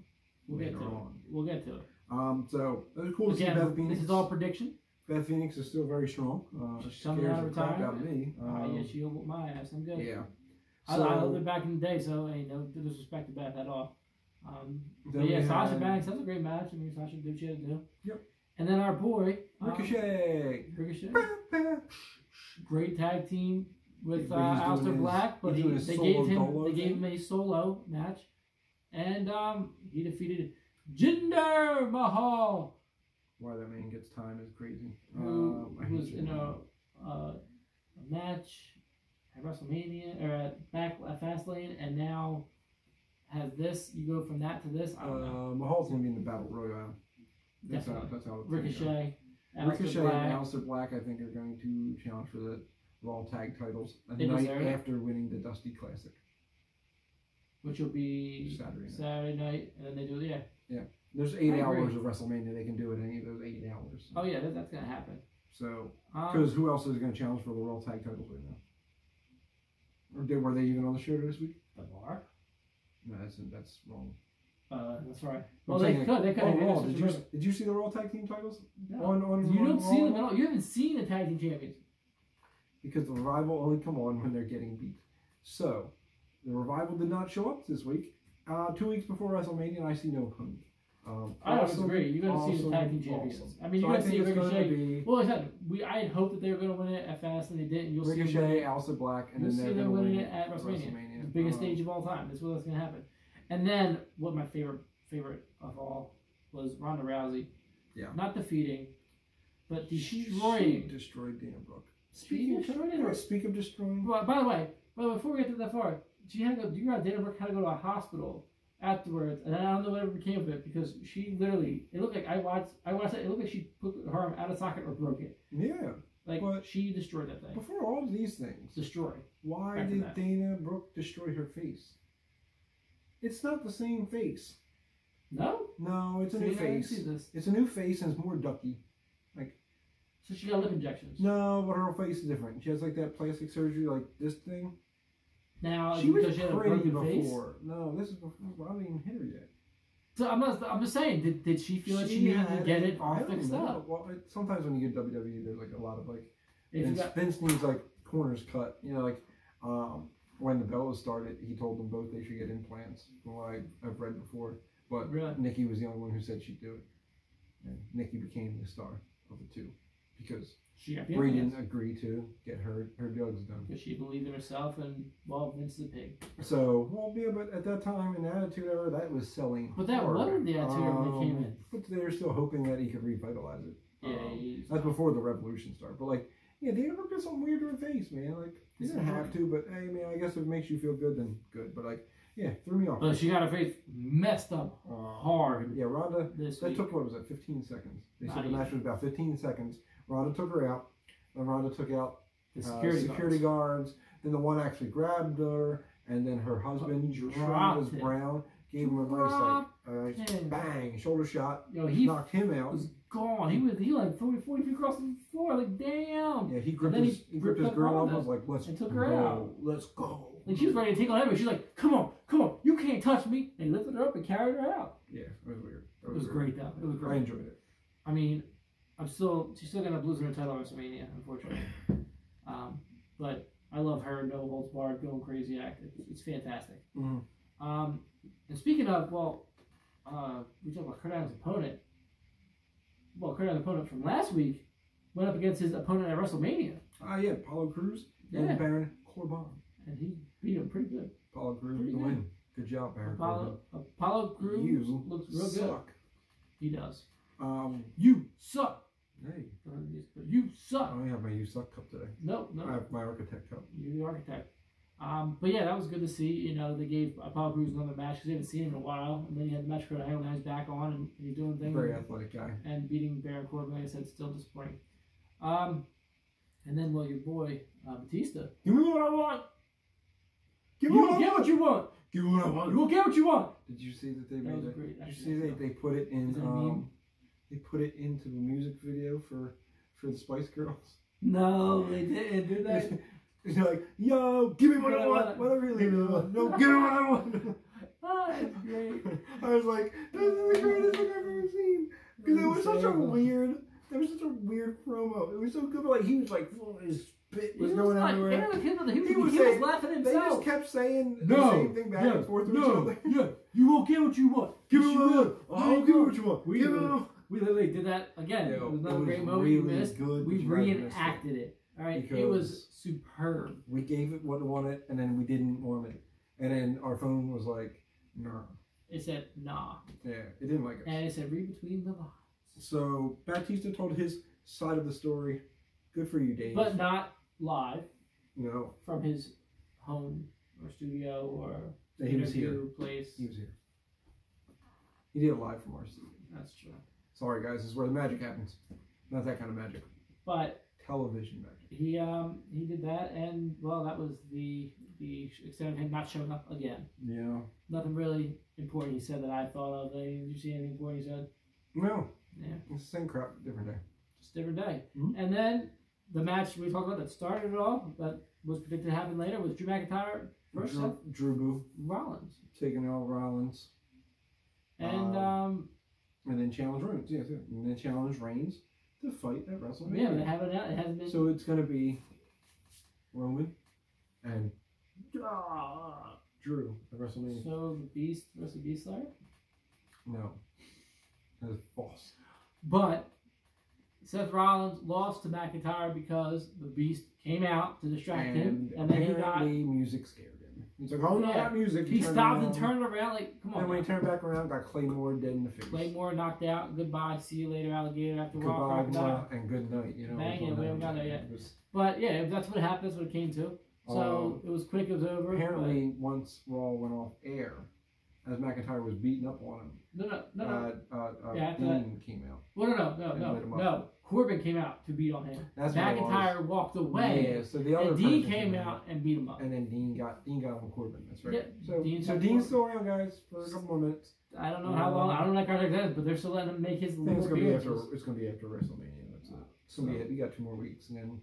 later on. We'll get to it. So it was cool to see Beth Phoenix. This is all prediction. Beth Phoenix is still very strong. She's coming out of retirement. Out of me. Yeah, she'll whoop my ass. I'm good. Yeah. I loved her back in the day, so ain't no disrespect to Beth at all. But yeah, Sasha Banks, that was a great match. I mean, Sasha did what she had to do. Yep. And then our boy Ricochet. Great tag team with Aleister Black, but they gave him a solo match, and he defeated Jinder Mahal. Why that man gets time is crazy. Who was in a match at WrestleMania or at Fastlane, and now has this. You go from that to this. I don't know. Mahal's gonna be in the Battle Royale. That's how Ricochet. And Aleister Black, I think, are going to challenge for the Raw Tag Titles a night after winning the Dusty Classic, which will be Saturday night, and then they do Yeah. There's 8 hours of WrestleMania. They can do it any of those 8 hours. Oh yeah, that's gonna happen. So, because who else is going to challenge for the World Tag Titles right now? Or were they even on the show this week? The Bar? No, that's wrong. That's right. Well, they could. Did you see the World Tag Team titles? No. You don't see them at all. You haven't seen the Tag Team Champions. Because the Revival only come on when they're getting beat. So, the Revival did not show up this week. 2 weeks before WrestleMania, and I see no opponent. I don't disagree. You're going to see the Tag Team Champions. Awesome. I mean, you're going to see Ricochet. Well, like I said, I had hoped that they were going to win it at Fast, and they didn't. You'll Ricochet, see Aleister Black, and then they're going to win it at WrestleMania. The biggest stage of all time. That's what's going to happen. And then, what my favorite of all was Ronda Rousey. Yeah. Not defeating, but destroying. She destroyed Dana Brooke. Speak of destroying. Well, by the way, before we get to that far, she had to go. Do you know Dana Brooke had to go to a hospital afterwards, and I don't know whatever became of it because she literally. It looked like I watched it. It looked like she put her arm out of socket or broke it. Yeah. Like she destroyed that thing. Before all of these things, why did Dana Brooke destroy her face? It's not the same face. No, it's a new face. It's a new face and it's more ducky. So she got lip injections. No, but her face is different. She has like that plastic surgery, like this thing. Now she was she had pretty a broken face? before. No, this is before. I haven't even hit her yet. So I'm just saying. Did she feel like she needed to get it all fixed up? Well, sometimes when you get WWE, there's like a lot of like. Vince needs like corners cut. You know, like when the Bellas started, he told them both they should get implants. From what I've read before, but Nikki was the only one who said she'd do it, and Nikki became the star of the two. because Brie didn't agree to get her drugs done. Because she believed in herself, and well, Vince is a pig. So, well, yeah, but at that time in the Attitude Era, that was selling. But that wasn't the Attitude Era when they came in. But they were still hoping that he could revitalize it. Yeah, that's before the Revolution started. But like, yeah, they never put something weird to her face, man. Like, they didn't have to, but hey, man, I guess if it makes you feel good, then good. But like, yeah, threw me off. But she got her face messed up hard. Yeah, Ronda. That took, what was it, 15 seconds? They said the match was about 15 seconds. Ronda took her out. Then Ronda took out the security guards. Then the one actually grabbed her, and then her husband, Travis Brown, gave him a nice bang shoulder shot. Yo, he knocked him out. Was gone. He like 40 feet across the floor. Like damn. Yeah, he gripped his girl up. I was like, let's and took her out. Let's go. Like she was ready to take on everybody. She's like, come on, you can't touch me. And he lifted her up and carried her out. Yeah, it was weird. It was great though. It was great. I enjoyed it. I mean, she's still gonna lose her title at WrestleMania, unfortunately. But I love her, no holds barred, going crazy act. It's fantastic. Mm-hmm. And speaking of, we talked about Kurt Angle's opponent. Well, Kurt Angle's opponent from last week went up against his opponent at WrestleMania. Yeah, Apollo Crews and Baron Corbin. And he beat him pretty good. Apollo Crews with the win. Good job, Baron Corbin. Apollo Crews looks real suck. good. He does. You suck. Hey. You suck. I don't have my You Suck cup today. No. I have my Architect cup. You're the Architect. But yeah, that was good to see. You know, they gave Apollo Crews another match because they haven't seen him in a while. And then he had the match Kurt Angle, now he's back on and he's doing things. Very athletic guy. And beating Baron Corbin, like I said, still disappointing. And then, your boy, Batista. Give me what I want! Give me what you want! Give me what I want! You will get what you want! Did you see that they made that? Did you see they put it in, they put it into the music video for the Spice Girls? No, they didn't do that. It's like, yo, give me what I want! Whatever you really want. No, give me what I want! Oh, that's great. I was like, this is the greatest thing I've ever seen. Because it was such a weird... That was such a weird promo. It was so good, but like he was like full his spit was going everywhere. He was laughing himself. They just kept saying the same thing back and forth to each other. Yeah, you won't get what you want. Give me what I want. I'll give you what you want. We literally did that again. It was another great moment we missed. We reenacted it. All right, it was superb. We gave it what it wanted, and then we didn't want it, and then our phone was like, nah. It said nah. Yeah, it didn't like us. And it said read between the lines. So Batista told his side of the story. Good for you, Dave. But not live. No. From his home or studio or he was here. Place. He was here. He did it live from our studio. That's true. Sorry, guys. This is where the magic happens. Not that kind of magic. But television magic. He did that, and well, that was the extent of him not showing up again. Yeah. Nothing really important he said that I thought of. Did you see anything important he said? No. Yeah. It's the same crap, different day. Just different day. Mm-hmm. And then the match we talked about that started it all, that was predicted to happen later, was Drew McIntyre versus Drew Rollins. Taking out Rollins. And then challenge Reigns. Yes, and then challenge Reigns to fight at WrestleMania. Yeah, but it hasn't been. So it's gonna be Roman and Drew at WrestleMania. So the Beast versus the Beast Slayer? No. That is false. But Seth Rollins lost to McIntyre because the Beast came out to distract him, and then he got music scared him. He's like, "Oh no, not music!" He stopped and turned around, like, "Come on!" And when he turned back around, got Claymore dead in the face. Claymore knocked out. Goodbye, see you later, alligator. After goodbye, and good night. You know, bang it. We haven't got there yet. But yeah, that's what happened. That's what it came to. So it was quick. It was over. Apparently, once Raw went off air, as McIntyre was beating up on him. No. Dean came out. Well, no. Corbin came out to beat on him. That's McIntyre walked away. Yeah, so the other Dean came out and beat him up. And then Dean got on Corbin. That's right. Yeah, so Dean's still around, guys, for a couple more minutes. I don't know how long. I don't know how long that is, but they're still letting him make his little appearances. It's gonna be after WrestleMania. That's it. It's gonna be. We got 2 more weeks, and then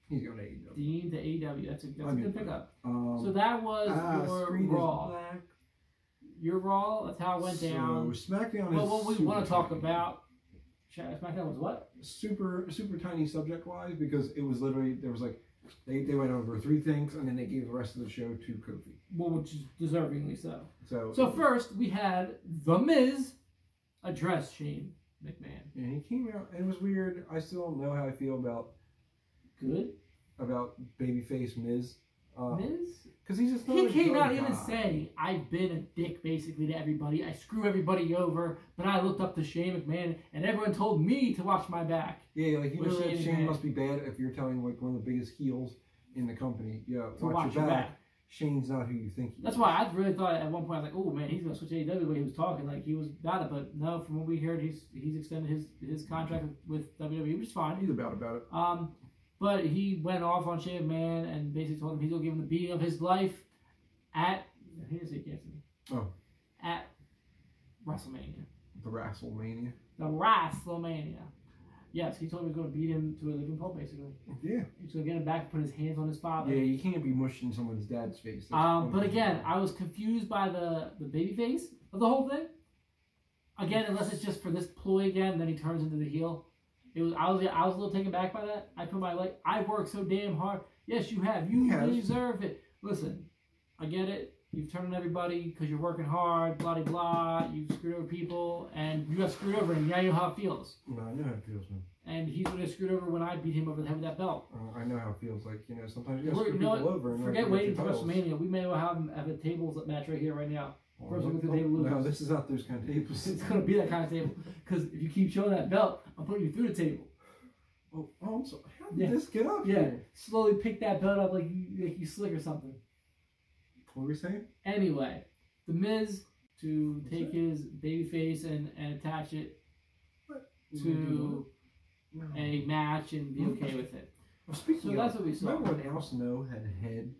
he's going to AEW. Dean to AEW. That's a good pickup. So that was your Raw. Your Raw. That's how it went down. So SmackDown. Well, what we want to talk about. SmackDown was what? Super tiny subject wise, because it was literally there was like they went over 3 things and then they gave the rest of the show to Kofi. Well, which is deservingly so. So first we had The Miz address Shane. McMahon. Yeah, he came out, and it was weird. I still don't know how I feel about babyface Miz. Miz? Because he's just not He came out guy. even saying, I've been a dick basically to everybody. I screw everybody over, but I looked up to Shane McMahon, and everyone told me to watch my back. Yeah, like, you know that Shane must be bad if you're telling, like, one of the biggest heels in the company, yeah, watch your back. Shane's not who you think he is. That's why I really thought at one point, I was like, oh, man, he's going to switch AEW the way he was talking. Like, he was about it, but no, from what we heard, he's extended his contract with WWE, which is fine. He's about it. But he went off on Shane McMahon and basically told him he's going to give him the beating of his life at, he didn't say can't see me. Oh. At WrestleMania. The WrestleMania. The WrestleMania. Yes, he told me he was going to beat him to a living pulp, basically. Yeah. He's going to get him back and put his hands on his father. Yeah, you can't be mushing someone's dad's face. But again, I was confused by the baby face of the whole thing. Again, unless it's just for this ploy again, and then he turns into the heel. I was a little taken back by that. I put my I've worked so damn hard. Yes, you have. You deserve it. Listen, I get it. You've turned on everybody because you're working hard, blah, blah, blah. You've screwed over people, and you got screwed over, and now you know how it feels. No, I know how it feels, man. And he's going to get screwed over when I beat him over the head with that belt. I know how it feels. Like, you know, sometimes you got to screw people over. And forget waiting for WrestleMania. We may well have a tables match right here, right now. First one to the table loses. No, this is not those kind of tables. It's going to be that kind of table. Because if you keep showing that belt, I'm putting you through the table. Oh, I'm sorry. How did this get up here? Slowly pick that belt up like you slick or something. What were we saying? Anyway, The Miz to take his baby face and attach it to a match and be okay with it. Well, speaking that's what we saw. Remember when Al Snow had a head?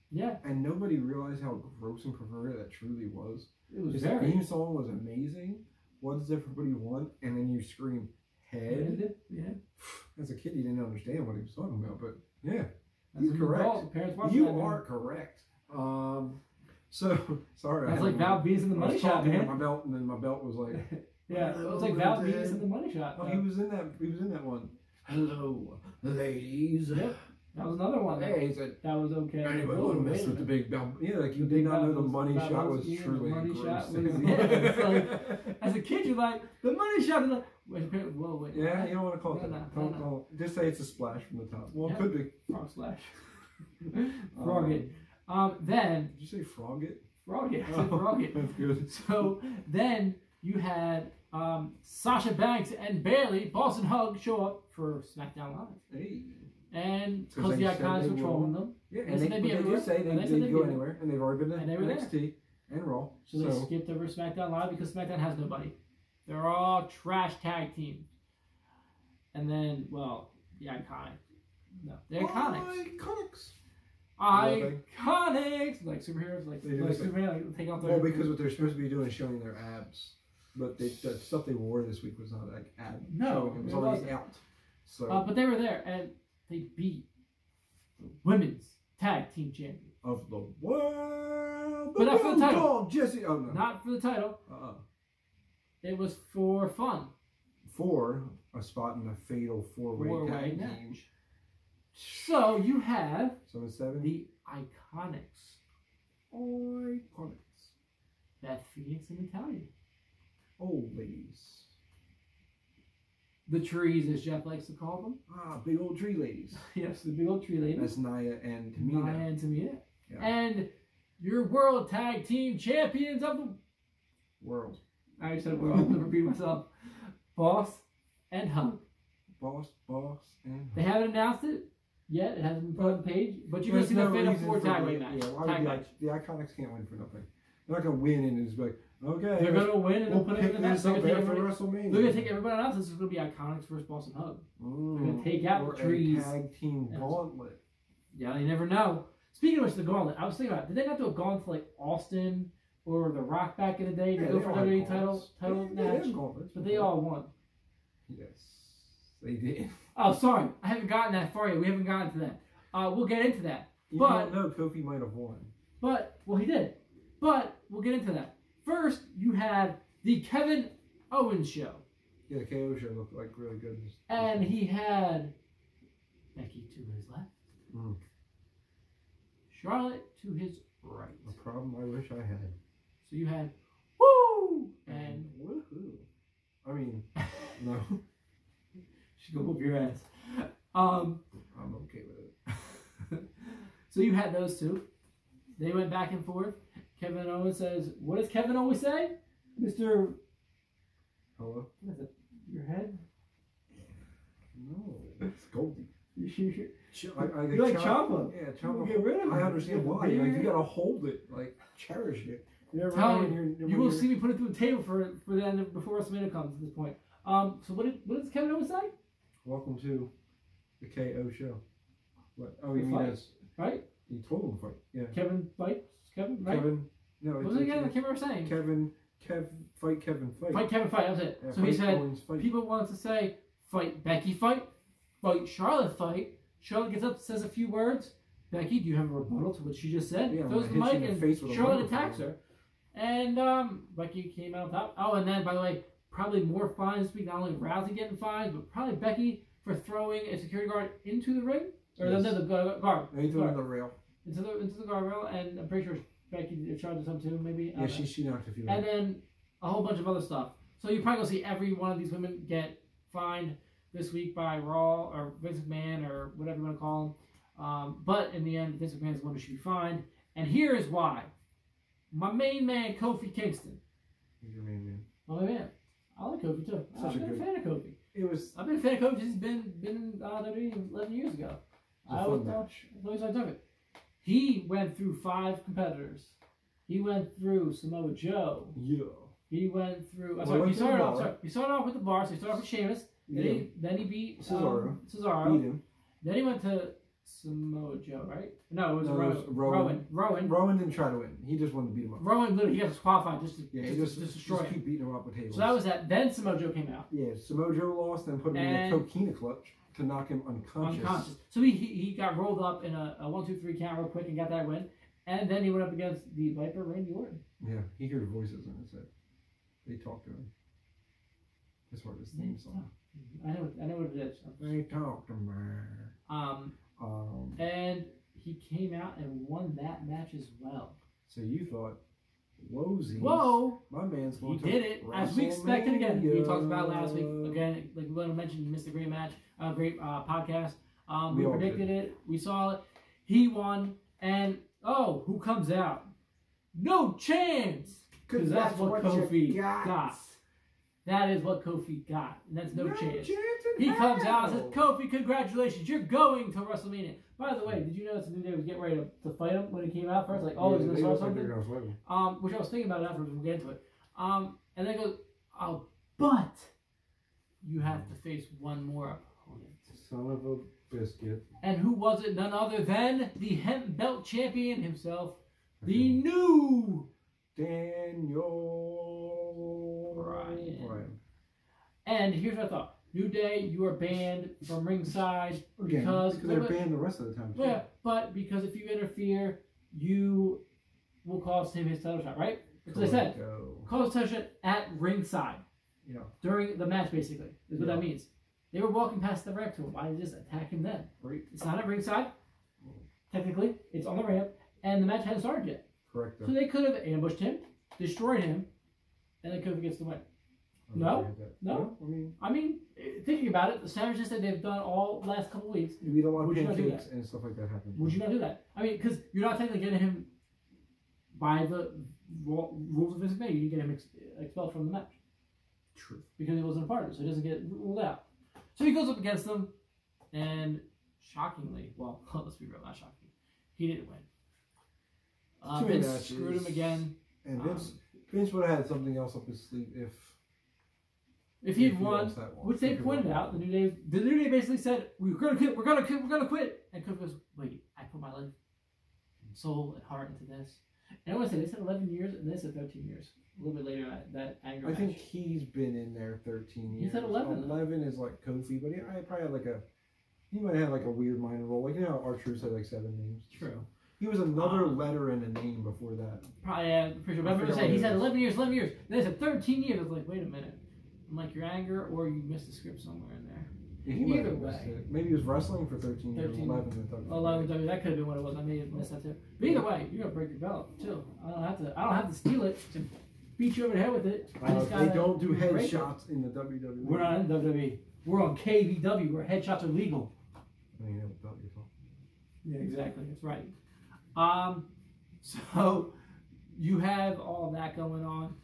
Yeah. And nobody realized how gross and perverted that truly was. It was His very. theme song was amazing. What does everybody want? And then you scream, head? Yeah. As a kid, you didn't understand what he was talking about, but yeah. You're correct. You are correct. So, sorry. That's like Val Venus in the Money Shot, man. My belt, and then my belt was like... Yeah, it was like Val Venus in the Money Shot. Oh, he was in that one. Hello, ladies. Yep. That was another one. Hey, he said, that was okay. Anybody want to mess with the big belt? Yeah, like you did not know the money shot was truly gross. It's like, as a kid, you're like, the money shot is like, wait. Yeah, you don't want to call it that. Don't. Just say it's a splash from the top. Well, it could be. Frog splash. Frog it. Then... Did you say frog it? Frog it. I said frog it. That's good. So, then you had Sasha Banks and Bayley, Boston Hug, show up for SmackDown Live. Hey. And because the Iconics were trolling them. Yeah, and they did say they'd go anywhere. And they've already been to NXT and Raw. So they skipped over SmackDown Live because SmackDown has nobody. They're all trash tag teams. And then, well, the Iconics. No, the Iconics. Iconics! Like superheroes, like Superman, like take off their... Well, because what they're supposed to be doing is showing their abs. But the stuff they wore this week was not like ab. No, it was already out. So. But they were there, and they beat the women's tag team champion of the world. But not for the title. Jesse. Oh no. Not for the title. It was for fun. For a spot in the fatal four-way tag team. So you have 7-7. The Iconics. Beth Phoenix and Natalia. Oh, ladies. The trees, as Jeff likes to call them. Big old tree ladies. Yes, the big old tree ladies. That's Nia and Tamina. Yeah. And your World Tag Team Champions of the world. I already said world. I'm going to repeat myself. Boss and Hug. Boss, and Hug. They haven't announced it yet. It hasn't been put on the page. But you're going to see the Fatal 4 tag match. Yeah, the Iconics can't win for nothing. They're not going to win and just be like, okay. They're going to win and they'll put it in the match. They're going to take everybody else. This is going to be Iconics versus Boss and Hug. They're going to take the out trees. A tag team gauntlet. Yeah, you never know. Speaking of which, the gauntlet. I was thinking about it. Did they not do a gauntlet for like Austin or The Rock back in the day to go for WWE title match? But they all won. Yes, they did. Oh, sorry. I haven't gotten that far yet. We haven't gotten to that. We'll get into that. You don't know. Kofi might have won. Well, he did. But we'll get into that. First, you had the Kevin Owens show. Yeah, the KO show looked like really good. And he had Becky to his left. Charlotte to his right. A problem I wish I had. So you had Woo! And Woohoo. I mean, no. She go whoop your ass. I'm okay with it. So you had those two. They went back and forth. Kevin Owens says, what does Kevin always say? Mr. Hello? What is it? Your head? No, it's Goldie. You like Ciampa? Yeah, Ciampa. Get rid of him. I understand why. Like, you gotta hold it, like cherish it. You will see me put it through a table for the end of, before WrestleMania comes at this point. So what does Kevin always say? Welcome to the KO show. What? Oh, you mean as right? You told him to fight. Yeah. Kevin fights. Kevin, right? Kevin. No. What was it again? I can't remember saying. Fight Kevin, fight. Fight Kevin, fight. That was it. Yeah, so he said people wanted to say fight Becky, fight Charlotte, fight. Charlotte gets up, says a few words. Becky, do you have a rebuttal to what she just said? Yeah, throws the mic, and Charlotte attacks her. And Becky came out on top. Oh, and then, by the way, probably more fines this week. Not only Rousey getting fines, but probably Becky for throwing a security guard into the ring. Or the guard. Into the rail. Into the guardrail, and I'm pretty sure Becky charged some too, maybe. Yeah, she knocked a few. And then a whole bunch of other stuff. So you're probably going to see every one of these women get fined this week by Raw or Vince McMahon or whatever you want to call him. But in the end, Vince McMahon is the one who should be fined. And here is why. My main man, Kofi Kingston. He's your main man. My main man. I like Kofi too. I've been a fan of Kofi. I've been a fan of Kofi since he's been in WWE 11 years ago. I always liked it. He went through 5 competitors. He went through Samoa Joe. Yeah. He went through. He started off with the Bar. So he started off with Sheamus. Then he beat Cesaro. Beat him. Then he went to Samoa Joe, right? No, it was Rowan. Rowan didn't try to win. He just wanted to beat him up. Rowan literally he got disqualified just to destroy him. Keep beating him up with tables. So that was that. Then Samoa Joe came out. Yeah, Samoa Joe lost and put him in a coquina clutch to knock him unconscious. So he got rolled up in a 1-2-3 count real quick and got that win. And then he went up against the Viper, Randy Orton. Yeah, he heard voices in his head. They talked to him. As far as his theme song. I know what it is. They talked to me. And he came out and won that match as well. So you thought, whoa, my man's going to did it as we expected again. We talked about last week again. Like we mentioned, you missed a great match, great podcast. We predicted it. We saw it. He won, and who comes out? No chance, because that's what Kofi got. That is what Kofi got, and that's no chance. He comes out and says, Kofi, congratulations, you're going to WrestleMania. By the way, did you notice the New Day was getting ready to fight him when he came out first? Like, he's going to start something? Which I was thinking about it afterwards, we'll get into it. And then he goes, but you have to face one more opponent. Son of a biscuit. And who was it? None other than the hemp belt champion himself, the new Daniel Bryan. And here's what I thought. New Day, you are banned from ringside because they're banned the rest of the time. Too. Yeah, but because if you interfere, you will cost him his title shot, right? That's what I said. Cost his title shot at ringside. Yeah. During the match, basically, is what that means. They were walking past the ramp to him. Why did they just attack him then? Right. It's not at ringside. Technically, it's on the ramp, and the match hadn't started yet. Correct. So they could have ambushed him, destroyed him, and then Kofi gets the win. No. I mean, thinking about it, the sandwiches that they've done all last couple of weeks. You eat a lot of pancakes and stuff like that happen. Would you not do that? I mean, because you're not technically getting him by the rules of Vince McMahon. You get him expelled from the match. True. Because he wasn't a part of it, so he doesn't get ruled out. So he goes up against them, and shockingly, well, let's be real, not shocking, he didn't win. Vince screwed him again. And Vince would have had something else up his sleeve if he had won, which they pointed out. The New Day basically said, we're gonna quit. And Kofi goes, wait, I put my life, soul, and heart into this. And I want to say they said 11 years, and they said 13 years. A little bit later, that anger match. I think he's been in there 13 years. He said 11. 11 is like Kofi, but I probably had he might have like a weird minor role. Like, you know how R-Truth had like 7 names? True. He was another letter in a name before that. Probably, yeah, pretty sure. But I remember saying, he said 11 years. And they said 13 years. I was like, wait a minute. I'm like, your anger, or you missed the script somewhere in there. Yeah, either way. Maybe he was wrestling for 13 years. 11, that could have been what it was. I may have missed that too. But either way, you're going to break your belt too. I don't have to steal it to beat you over the head with it. They don't do headshots in the WWE. We're not in WWE. We're on KBW where headshots are legal. I mean, you know what belt you're talking. Yeah, exactly. That's right. So you have all that going on,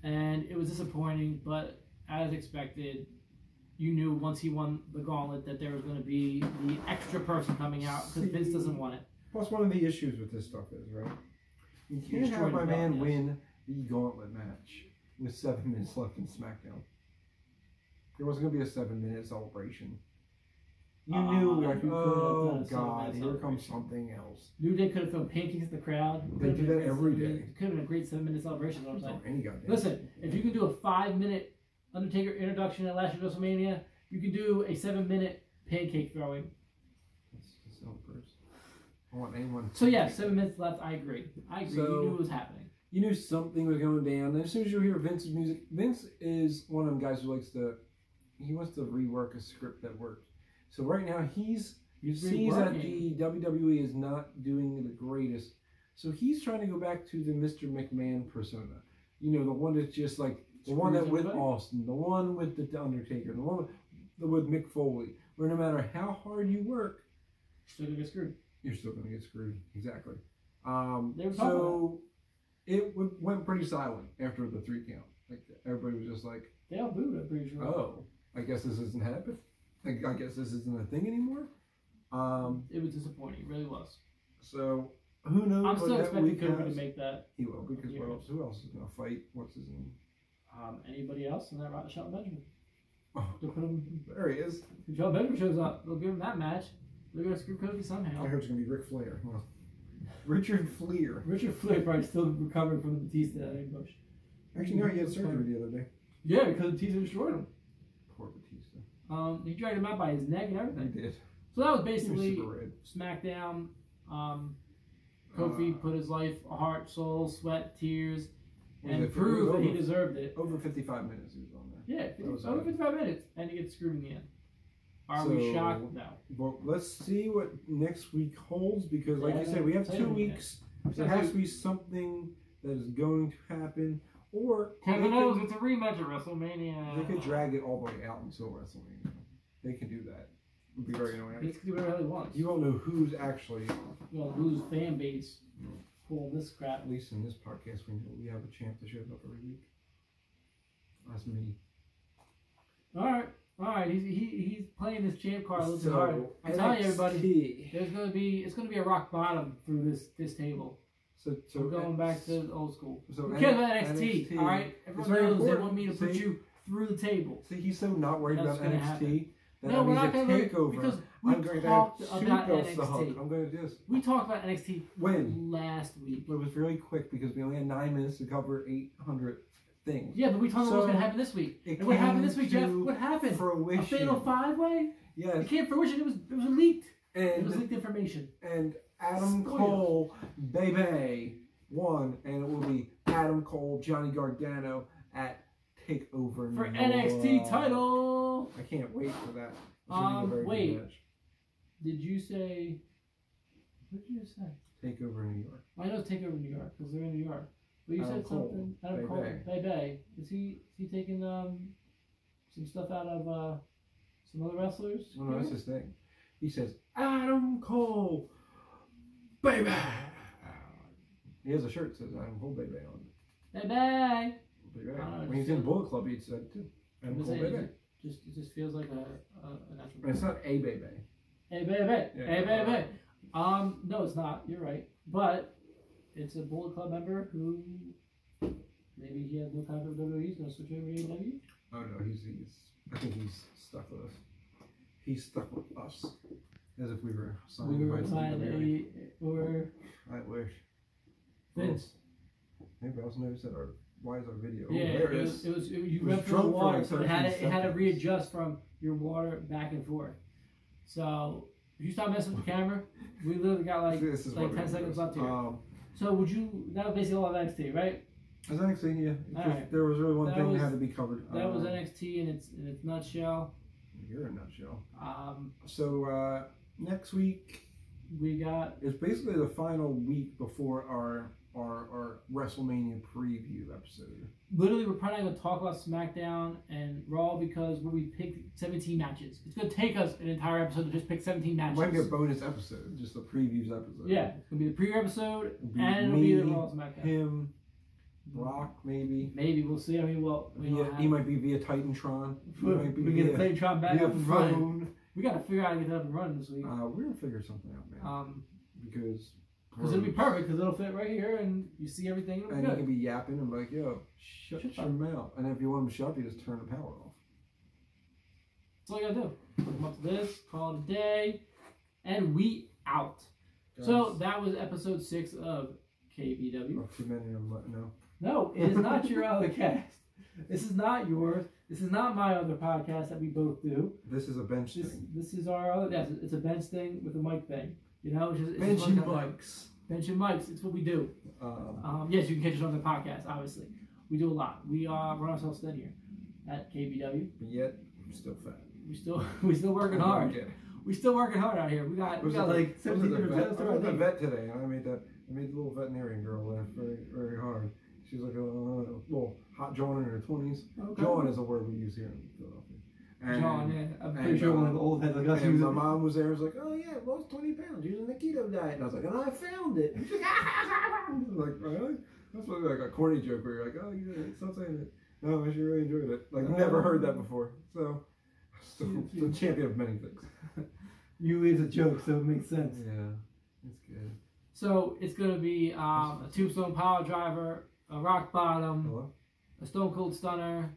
and it was disappointing, but as expected, you knew once he won the gauntlet that there was going to be the extra person coming out because Vince doesn't want it. Plus, one of the issues with this stuff is, right? You can't have my man win the gauntlet match with 7 minutes left in SmackDown. There wasn't going to be a 7-minute celebration. You knew, like, oh God, here comes something else. New Day could have thrown pancakes at the crowd. They do that every day. It could have been a great 7-minute celebration. What I'm saying. Any goddamn. Listen, if you can do a 5-minute Undertaker introduction at last year's WrestleMania, you can do a 7-minute pancake throwing. That's just so first. I want anyone. So yeah, 7 minutes left. I agree. So, you knew what was happening. You knew something was going down. And as soon as you hear Vince's music, Vince is one of them guys who likes to. He wants to rework a script that worked. So right now he sees that the WWE is not doing the greatest. So he's trying to go back to the Mr. McMahon persona. You know, the one that's just like the one that with Austin, the one with the Undertaker, the one with Mick Foley, where no matter how hard you work, you're still gonna get screwed. You're still gonna get screwed. Exactly. So it went pretty silent after the 3 count. Like everybody was just like, they all booed. I'm pretty sure. Oh, I guess this isn't happening. I guess this isn't a thing anymore. It was disappointing. It really was. So who knows? I'm still expecting Kofi to make that. He will, because who else is going to fight? What's his name? Anybody else in that route? Shelton Benjamin. Oh, there he is. If Shelton Benjamin shows up, they'll give him that match. They're going to screw Kofi somehow. I heard it's going to be Ric Flair. Well, Richard Flair. Richard Flair probably still recovering from the Batista ambush. Actually, no, he had surgery the other day. Yeah, because Batista destroyed him. Poor Batista. He dragged him out by his neck and everything. He did. So that was basically SmackDown. Kofi put his life, heart, soul, sweat, tears, and proved that he deserved it. Over 55 minutes he was on there. Yeah, over 55 minutes, and he gets screwed in the end. Are we shocked? No. Well, let's see what next week holds, because like you said, we have 2 weeks. There has to be something that is going to happen. Or Kevin knows it's a rematch at WrestleMania. They could drag it all the way out until WrestleMania. They can do that. It would be very annoying. He can do whatever he wants. You won't know who's actually. Whose fan base pull this crap. At least in this podcast, we have a champ that shows up every week. That's me. All right. He's playing this champ card a little too hard. I'm telling you, everybody, it's gonna be a rock bottom through this table. So we're going back to old school. So who cares about NXT? All right, everyone knows they want me to put you through the table. See, he's so not worried about NXT. No, we're not going to because we talked about NXT. I'm going to do this. We talked about NXT when last week. But it was really quick because we only had 9 minutes to cover 800 things. Yeah, but we talked about what's going to happen this week. And what happened this week, Jeff? What happened? Fruition. A fatal 5-way? Yes. It came fruition. It was leaked. It was leaked information. And Adam Cole, baby, won, and it will be Adam Cole, Johnny Gargano at TakeOver for NXT title. I can't wait for that. Wait. Did you say? What did you just say? TakeOver New York. I know TakeOver New York because they're in New York. But you said something. Adam Cole, baby. Is he taking some stuff out of some other wrestlers? Well, no, that's his thing. He says Adam Cole, baby. He has a shirt that says Adam Cole, baby on it. Baby. When he's in Bullet Club, he'd said too. Adam Cole, baby. It just feels like a natural. But it's not a baby. Hey baby. Yeah, hey baby. No, it's not. You're right. But it's a Bullet Club member who maybe he has no time for WWE. He's gonna switch over to AEW. Oh no, he's. I think he's stuck with us. He's stuck with us, as if we were signed. We were signed or. I wish. Vince. Maybe else noticed that why is our video? Yeah, oh, it was you went for the water, so it had to readjust from your water back and forth. So if you stop messing with the camera, we literally got like 10 seconds left here. So would you? That was basically all of NXT, right? It was NXT, yeah. Right. There was really one thing that had to be covered. That was NXT in its nutshell. You're a nutshell. So next week we got. It's basically the final week before our WrestleMania preview episode. Literally, we're probably going to talk about SmackDown and Raw because we picked 17 matches. It's going to take us an entire episode to just pick 17 matches. It might be a bonus episode, just a previews episode. Yeah, it's going to be the preview episode, and it'll be the Raw SmackDown. Him, Brock, maybe. Maybe, we'll see. I mean, he might be via Titantron. We get the Titantron back up and running. We got to figure out how to get that up and running this week. We're going to figure something out, man. Because it'll be perfect, because it'll fit right here, and you see everything. And you can be yapping and be like, yo, shut your mouth. And if you want them to shut up, you just turn the power off. That's all you got to do. Come up to this, call it a day, and we out. Guys. So that was episode 6 of KBW. Oh, too many of them, no. No, it is not your other cast. This is not yours. This is not my other podcast that we both do. This is a bench thing. This is our other. Yes, it's a bench thing with a mic thing. You know, it's bench and mics. Bench and mics. It's what we do. Yes, you can catch us on the podcast. Obviously, we do a lot. We run ourselves thin here at KBW. But yet, we're still fat. We still working hard. Yeah. We still working hard out here. We got like 17 I was a vet today, and I made the little veterinarian girl laugh very, very hard. She's like a little hot John in her 20s. Okay. John is a word we use here in Philadelphia. And, John, yeah. I'm pretty sure one of the old heads like us. And my mom was there. Was like, oh yeah, lost 20 pounds using the keto diet. And I was like, and I found it. Like, really? That's like a corny joke where you're like, oh yeah, stop saying it. No, she really enjoyed it. Like, never heard that before. So, the champion of many things. You is a joke, so it makes sense. Yeah, it's good. So it's gonna be a tombstone power driver, a rock bottom, a stone cold stunner,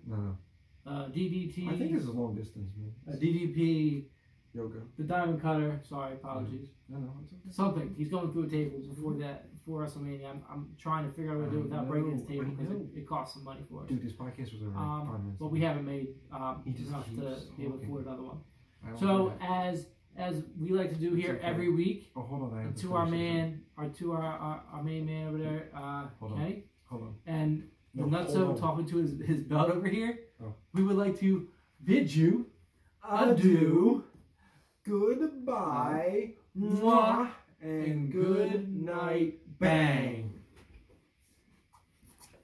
DDT. I think this is long distance, man. A DDP, yoga, the diamond cutter. Sorry, apologies. No, it's okay. Something. He's going through a table before WrestleMania. I'm trying to figure out what to do without breaking his table because it costs some money for us. Dude, this podcast was over 5 minutes. But we haven't made enough to be able to afford another one. So as we like to do here every week. Oh, hold on. To our main man over there, Kenny. Hold on. And the nutso talking to his belt over here. Oh. We would like to bid you adieu, goodbye, mwah, and good night, bang.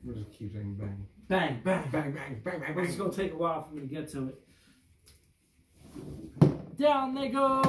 We'll just keep saying bang. Bang, bang, bang, bang, bang, bang, bang. It's going to take a while for me to get to it. Down they go.